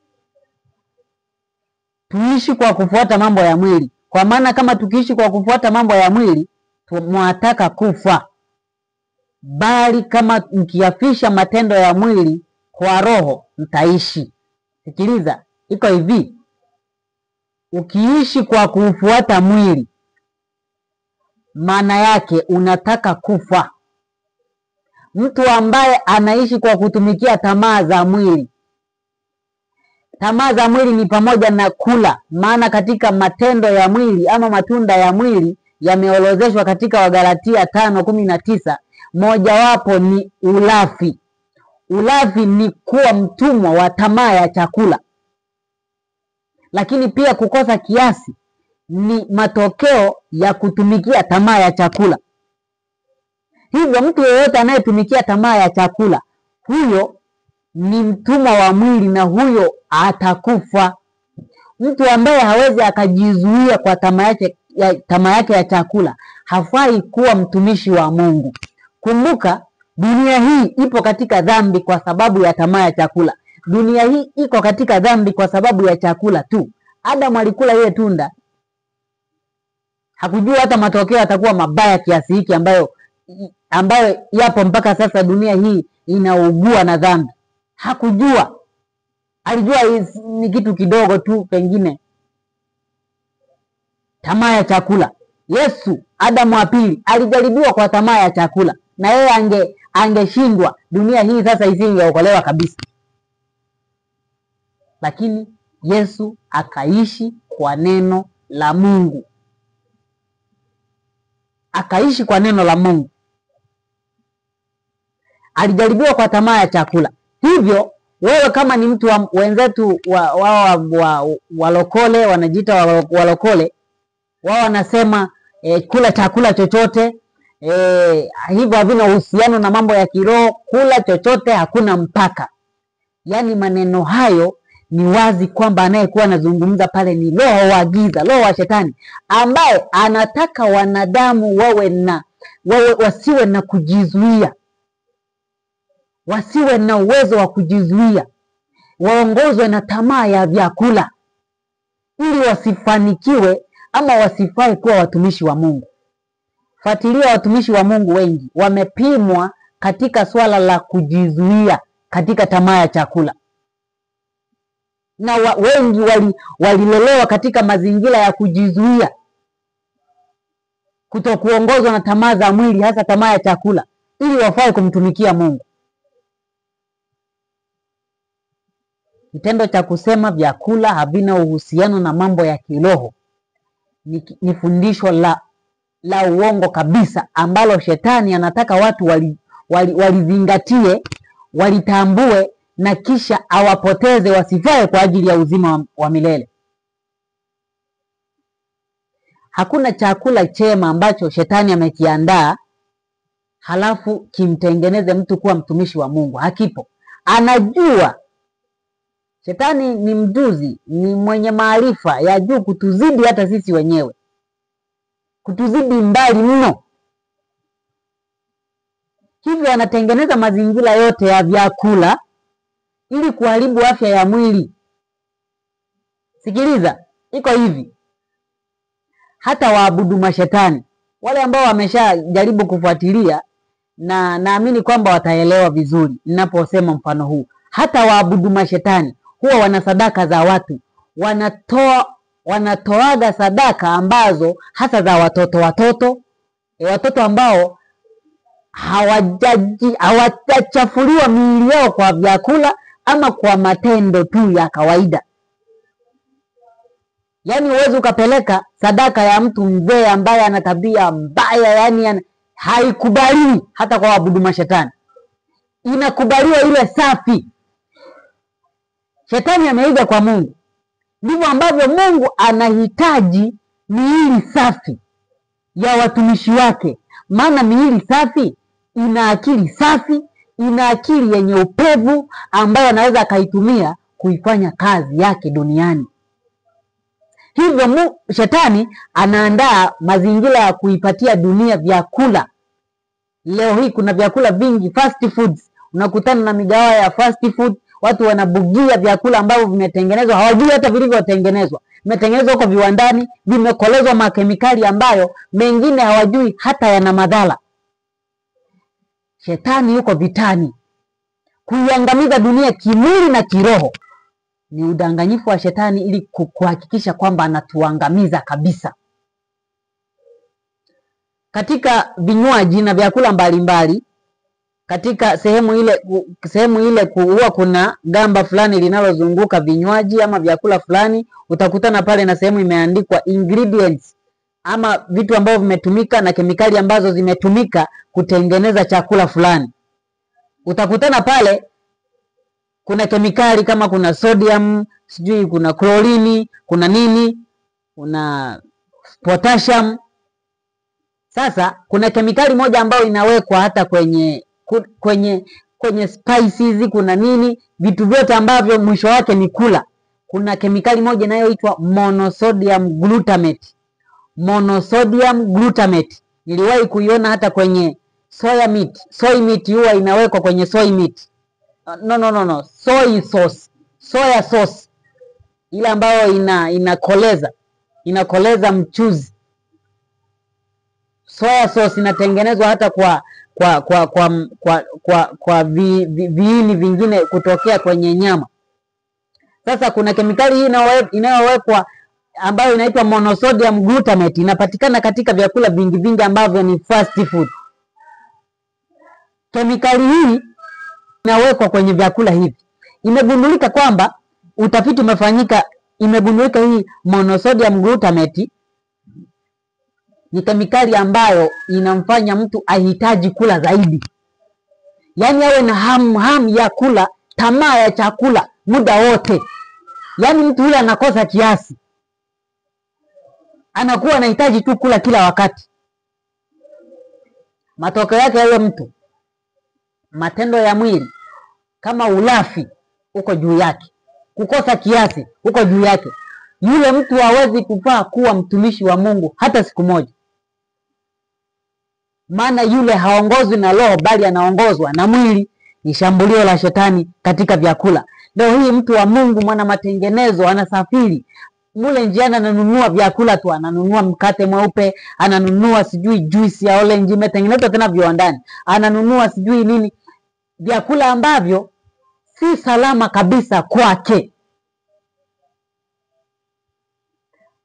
tuishi kwa kufuata mambo ya mwili. Kwa maana kama tukiishi kwa kufuata mambo ya mwili, mwataka kufa. Bali kama mkiafisha matendo ya mwili kwa roho, mtaishi. Sikiliza, iko hivi. Ukiishi kwa kufuata mwili, maana yake unataka kufa. Mtu ambaye anaishi kwa kutumikia tamaa za mwili. Tamaa za mwili ni pamoja na kula, maana katika matendo ya mwili ama matunda ya mwili yameorodheshwa katika Wagalatia 5:19. Mojawapo ni ulafi. Ulafi ni kuwa mtumwa wa tamaa ya chakula. Lakini pia kukosa kiasi ni matokeo ya kutumikia tamaa ya chakula. Hivyo mtu yeyote anayetumikia tamaa ya chakula, huyo ni mtumwa wa mwili na huyo atakufa. Mtu ambaye hawezi akajizuia kwa tamaa yake ya chakula, hafai kuwa mtumishi wa Mungu. Kumbuka, dunia hii ipo katika dhambi kwa sababu ya tamaa ya chakula. Dunia hii iko katika dhambi kwa sababu ya chakula tu. Adamu alikula ile tunda, hakujua hata matokeo yatakuwa mabaya kiasi hiki ambayo yapo mpaka sasa. Dunia hii inaugua na dhambi. Hakujua. Alijua ni kitu kidogo tu, pengine tamaa ya chakula. Yesu, Adamu wa pili, alijaribiwa kwa tamaa ya chakula, na yeye angeshindwa, dunia hii sasa isingeokolewa kabisa. Lakini Yesu akaishi kwa neno la Mungu. Akaishi kwa neno la Mungu. Alijaribiwa kwa tamaa ya chakula. Hivyo wewe kama ni mtu wenzetu walokole, wanajiita walokole, wao wanasema kula chakula chochote, hivyo havina uhusiano na mambo ya kiroho. Kula chochote, hakuna mpaka. Yaani maneno hayo ni wazi kwamba anayekuwa anazungumza pale ni roho wa giza, roho wa shetani, ambaye anataka wanadamu wasiwe na kujizuia, wasiwe na uwezo wa kujizuia, waongozwe na tamaa ya vyakula, ili wasifanikiwe ama wasifai kuwa watumishi wa Mungu. Fuatilia, watumishi wa Mungu wengi wamepimwa katika swala la kujizuia katika tamaa ya chakula, na wengi walilelewa katika mazingira ya kujizuia, kutokuongozwa na tamaa za mwili, hasa tamaa ya chakula, ili wafae kumtumikia Mungu. Kitendo cha kusema vyakula havina uhusiano na mambo ya kiroho ni fundisho la uongo kabisa, ambalo shetani anataka watu walizingatie, walitambue, na kisha awapoteze wasifae kwa ajili ya uzima wa milele. Hakuna chakula chema ambacho shetani amekiandaa halafu kimtengeneze mtu kuwa mtumishi wa Mungu. Hakipo. Anajua. Shetani ni mjuzi, ni mwenye maarifa ya juu kutuzidi hata sisi wenyewe, kutuzidi mbali mno. Hivyo anatengeneza mazingira yote ya vyakula ili kuharibu afya ya mwili. Sikiliza, iko hivi. Hata waabudu mashetani, wale ambao wameshajaribu kufuatilia, na naamini kwamba wataelewa vizuri ninaposema mfano huu. Hata waabudu mashetani huwa wana sadaka za watu, wanatoaga sadaka ambazo hasa za watoto ambao hawajachafuliwa miili yao kwa vyakula ama kwa matendo tu ya kawaida. Yaani huwezi ukapeleka sadaka ya mtu mzee ambaye ana tabia mbaya, yani haikubaliwi hata kwa waabudu mashetani. Inakubaliwa ile safi. Shetani ameiga kwa Mungu. Ndivyo ambavyo Mungu anahitaji miili safi ya watumishi wake. Maana miili safi ina akili safi, ina akili yenye upevu ambayo anaweza akaitumia kuifanya kazi yake duniani. Hivyo shetani anaandaa mazingira ya kuipatia dunia vyakula. Leo hii kuna vyakula vingi, fast foods. Unakutana na migahawa ya fast food, watu wanabugia vyakula ambavyo vimetengenezwa, hawajui hata vilivyotengenezwa. Vimetengenezwa huko viwandani, vimekolezwa makemikali ambayo mengine hawajui hata yana madhara. Shetani yuko vitani kuiangamiza dunia kimwili na kiroho. Ni udanganyifu wa shetani ili kuhakikisha kwamba anatuangamiza kabisa. Katika vinywaji na vyakula mbalimbali, katika sehemu ile huwa kuna gamba fulani linalozunguka vinywaji ama vyakula fulani. Utakutana pale na sehemu imeandikwa ingredients, ama vitu ambavyo vimetumika na kemikali ambazo zimetumika kutengeneza chakula fulani. Utakutana pale kuna kemikali kama kuna sodium, sijui kuna klorini, kuna nini, kuna potassium. Sasa kuna kemikali moja ambayo inawekwa hata kwenye spices, kuna nini, vitu vyote ambavyo mwisho wake ni kula. Kuna kemikali moja inayoitwa monosodium glutamate. Monosodium glutamate niliwahi kuiona hata kwenye soy meat. Soy meat huwa inawekwa kwenye soy meat. No. Soy sauce. Soya sauce. Ile ambayo inakoleza mchuzi. Soya sauce inatengenezwa hata kwa viini vingine kutokea kwenye nyama. Sasa kuna kemikali hii inayowekwa ambayo inaitwa monosodium glutamate, inapatikana katika vyakula vingi ambavyo ni fast food. Kemikali hii inawekwa kwenye vyakula hivi. Imegundulika kwamba utafiti umefanyika, imegundulika hii monosodium glutamate ni kemikali ambayo inamfanya mtu ahitaji kula zaidi. Yaani awe na hamu ya kula, tamaa ya chakula muda wote. Yaani mtu yule anakosa kiasi, anakuwa anahitaji tu kula kila wakati. Matokeo yake yule mtu, matendo ya mwili kama ulafi uko juu yake, kukosa kiasi uko juu yake. Yule mtu hawezi kufaa kuwa mtumishi wa Mungu hata siku moja. Maana yule haongozwi na roho bali anaongozwa na mwili. Ni shambulio la shetani katika vyakula. Leo hii mtu wa Mungu, mwana matengenezo, anasafiri mule njiani, ananunua vyakula tu, ananunua mkate mweupe, ananunua sijui juice ya orange imetengenezwa tena viwandani, ananunua sijui nini, vyakula ambavyo si salama kabisa kwake.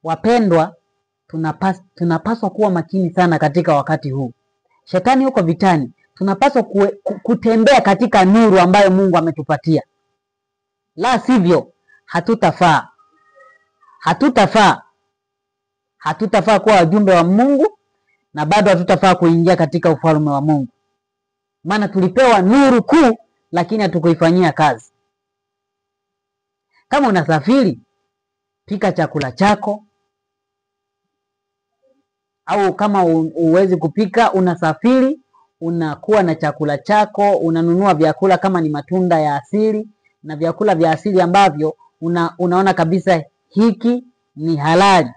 Wapendwa, tunapaswa kuwa makini sana katika wakati huu. Shetani yuko vitani. Tunapaswa kutembea katika nuru ambayo Mungu ametupatia. La sivyo hatutafaa. Hatutafaa kuwa wajumbe wa Mungu, na bado hatutafaa kuingia katika ufalme wa Mungu. Maana tulipewa nuru kuu, lakini hatukuifanyia kazi. Kama unasafiri, pika chakula chako. Au kama uwezi kupika, unasafiri, unakuwa na chakula chako, unanunua vyakula kama ni matunda ya asili na vyakula vya asili ambavyo unaona kabisa hiki ni halali.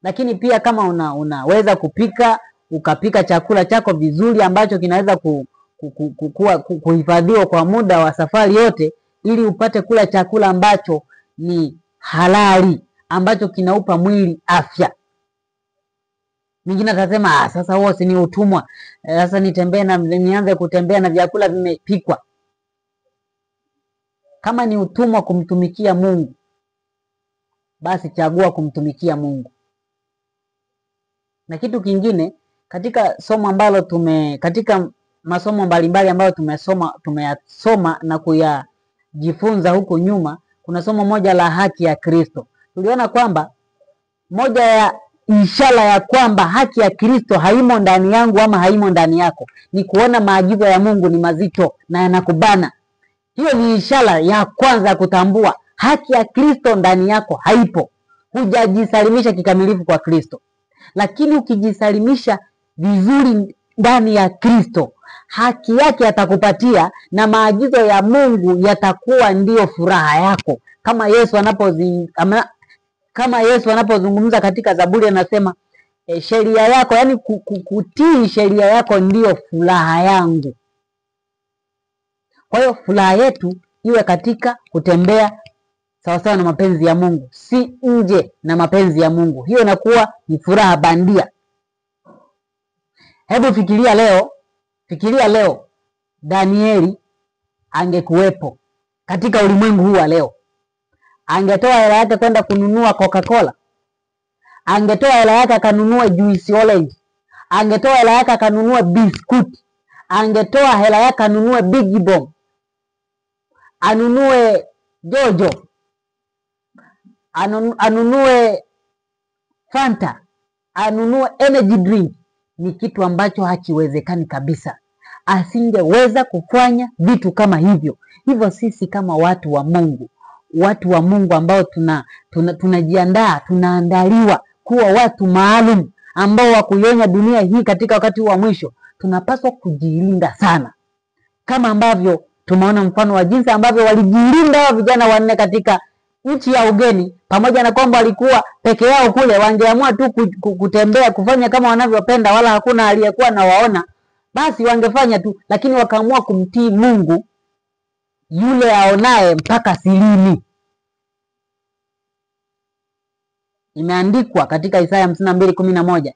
Lakini pia kama unaweza kupika, ukapika chakula chako vizuri ambacho kinaweza kuhifadhiwa kwa muda wa safari yote, ili upate kula chakula ambacho ni halali, ambacho kinaupa mwili afya. Mwingine atasema sasa huo si ni utumwa. Sasa nianze kutembea na vyakula vimepikwa. Kama ni utumwa kumtumikia Mungu, basi chagua kumtumikia Mungu. Na kitu kingine, katika katika masomo mbalimbali ambayo tumeyasoma na kuyajifunza huko nyuma, kuna somo moja la haki ya Kristo. Tuliona kwamba moja ya ishara ya kwamba haki ya Kristo haimo ndani yangu ama haimo ndani yako ni kuona maagizo ya Mungu ni mazito na yanakubana. Hiyo ni ishara ya kwanza kutambua haki ya Kristo ndani yako haipo. Hujajisalimisha kikamilifu kwa Kristo. Lakini ukijisalimisha vizuri ndani ya Kristo, haki yake atakupatia na maagizo ya Mungu yatakuwa ndio furaha yako. Kama Yesu anapozungumza katika Zaburi anasema sheria yako, yani kutii sheria yako ndio furaha yangu. Kwa hiyo furaha yetu iwe katika kutembea sawasawa na mapenzi ya Mungu, si nje na mapenzi ya Mungu. Hiyo inakuwa ni furaha bandia. Hebu fikiria leo Danieli angekuwepo katika ulimwengu huu wa leo. Angetoa hela yake kwenda kununua Coca-Cola? Angetoa hela yake akanunua juice orange? Angetoa hela yake akanunua biskuti? Angetoa hela yake anunue Big Bomb, anunue Jojo, anunue Fanta, anunue energy drink? Ni kitu ambacho hakiwezekani kabisa. Asingeweza kufanya vitu kama hivyo. Hivyo sisi kama watu wa Mungu ambao tunajiandaa, tunaandaliwa kuwa watu maalum ambao wa kuionya dunia hii katika wakati wa mwisho, tunapaswa kujilinda sana. Kama ambavyo tumeona mfano wa jinsi ambavyo walijilinda hao vijana wanne katika nchi ya ugeni, pamoja na kwamba walikuwa peke yao kule, wangeamua tu kutembea kufanya kama wanavyopenda, wala hakuna aliyekuwa na waona, basi wangefanya tu, lakini wakaamua kumtii Mungu yule aonaye mpaka silini. Imeandikwa katika Isaya 52:11,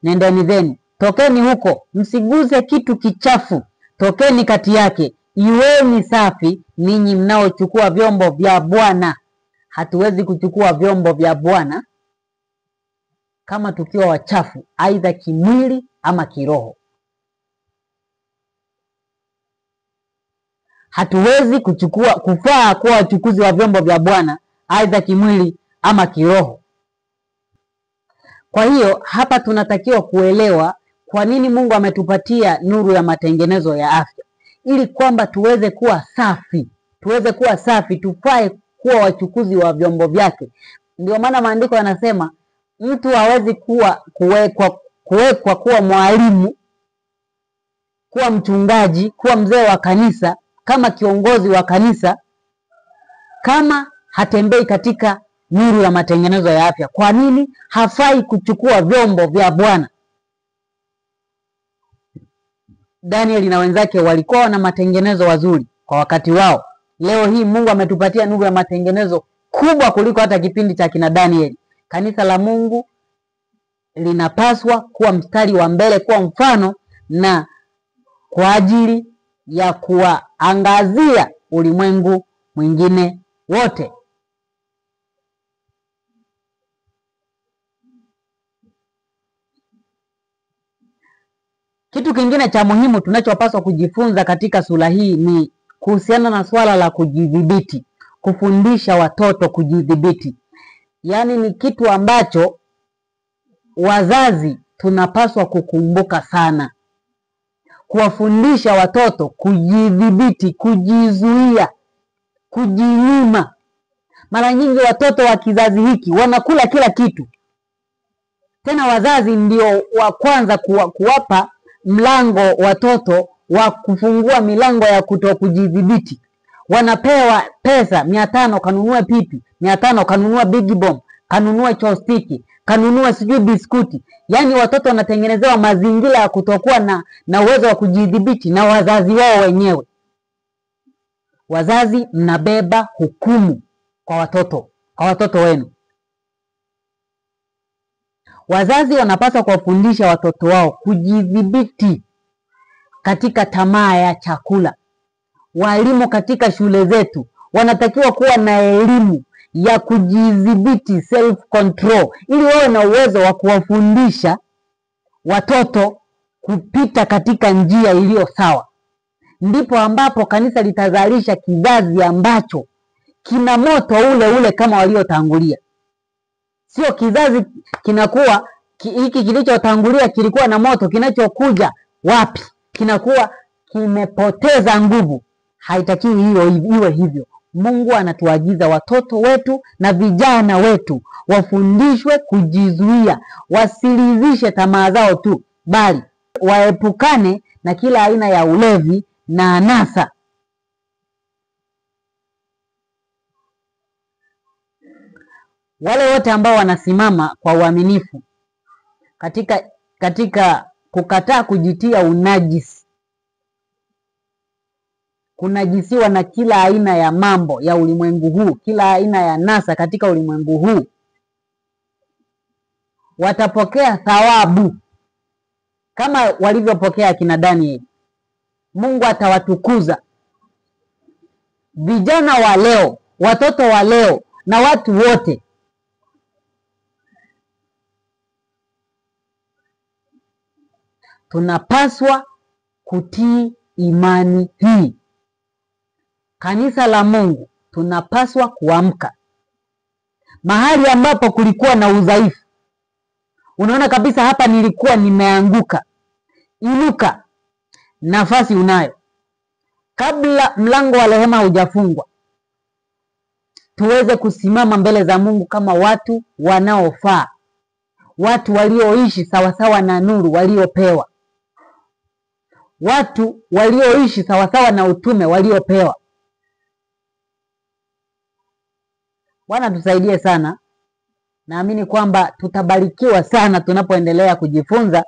nendeni zenu, tokeni huko, msiguse kitu kichafu, tokeni kati yake, iweni safi ninyi mnaochukua vyombo vya Bwana. Hatuwezi kuchukua vyombo vya Bwana kama tukiwa wachafu, aidha kimwili ama kiroho. Hatuwezi kufaa kuwa wachukuzi wa vyombo vya Bwana aidha kimwili ama kiroho. Kwa hiyo hapa tunatakiwa kuelewa kwa nini Mungu ametupatia nuru ya matengenezo ya afya, ili kwamba tuweze kuwa safi, tufae kuwa wachukuzi wa vyombo vyake. Ndio maana maandiko yanasema mtu hawezi kuwekwa kuwa mwalimu, kuwa mchungaji, kuwa mzee wa kanisa, kama kiongozi wa kanisa, kama hatembei katika nuru ya matengenezo ya afya. Kwa nini? Hafai kuchukua vyombo vya Bwana. Danieli na wenzake walikuwa na matengenezo wazuri kwa wakati wao. Leo hii Mungu ametupatia nuru ya matengenezo kubwa kuliko hata kipindi cha kina Danieli. Kanisa la Mungu linapaswa kuwa mstari wa mbele, kuwa mfano, na kwa ajili ya kuwaangazia ulimwengu mwingine wote. Kitu kingine cha muhimu tunachopaswa kujifunza katika sura hii ni kuhusiana na swala la kujidhibiti, kufundisha watoto kujidhibiti. Yaani ni kitu ambacho wazazi tunapaswa kukumbuka sana. Kuwafundisha watoto kujidhibiti, kujizuia, kujinyima. Mara nyingi watoto wa kizazi hiki wanakula kila kitu. Tena wazazi ndio wa kwanza kuwapa mlango watoto wa kufungua milango ya kutokujidhibiti. Wanapewa pesa 500 kanunue pipi, 500 kanunua Big Bomb, kanunue chostiki, kanunue sijui biskuti. Yaani watoto wanatengenezewa mazingira ya kutokuwa na uwezo wa kujidhibiti na wazazi wao wenyewe. Wazazi mnabeba hukumu kwa watoto wenu. Wazazi wanapaswa kuwafundisha watoto wao kujidhibiti katika tamaa ya chakula. Walimu katika shule zetu wanatakiwa kuwa na elimu ya kujidhibiti, self control, ili wawe na uwezo wa kuwafundisha watoto kupita katika njia iliyo sawa. Ndipo ambapo kanisa litazalisha kizazi ambacho kina moto ule ule kama waliotangulia. Sio kizazi kinakuwa hiki kilichotangulia kilikuwa na moto, kinachokuja kinakuwa kimepoteza nguvu. Haitakiwi iwe hivyo. Mungu anatuagiza watoto wetu na vijana wetu wafundishwe kujizuia, wasilizishe tamaa zao tu, bali waepukane na kila aina ya ulevi na anasa. Wale wote ambao wanasimama kwa uaminifu katika kukataa kujitia unajisi, kunajisiwa na kila aina ya mambo ya ulimwengu huu, kila aina ya nasa katika ulimwengu huu, watapokea thawabu kama walivyopokea akina Danieli. Mungu atawatukuza. Vijana wa leo, watoto wa leo na watu wote, tunapaswa kutii imani hii. Kanisa la Mungu tunapaswa kuamka. Mahali ambapo kulikuwa na udhaifu, unaona kabisa hapa nilikuwa nimeanguka, inuka, nafasi unayo. Kabla mlango wa rehema hujafungwa, tuweze kusimama mbele za Mungu kama watu wanaofaa, watu walioishi sawasawa na nuru waliopewa, watu walioishi sawasawa na utume waliopewa. Bwana tusaidie sana. Naamini kwamba tutabarikiwa sana tunapoendelea kujifunza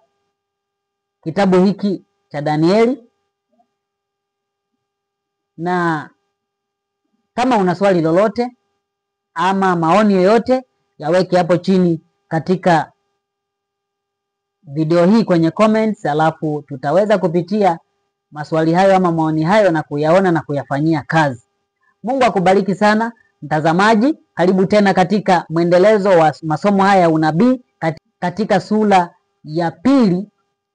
kitabu hiki cha Danieli. Na kama una swali lolote ama maoni yoyote, yaweke hapo chini katika video hii kwenye comments, alafu tutaweza kupitia maswali hayo ama maoni hayo na kuyaona na kuyafanyia kazi. Mungu akubariki sana mtazamaji. Karibu tena katika mwendelezo wa masomo haya ya unabii katika sura ya 2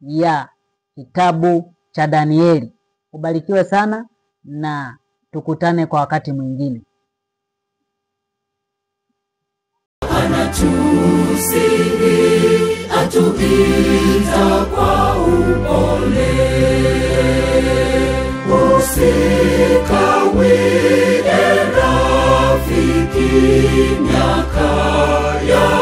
ya kitabu cha Danieli. Ubarikiwe sana na tukutane kwa wakati mwingine. Anatusihi, atuita kwa upole, usikawie rafiki, miaka ya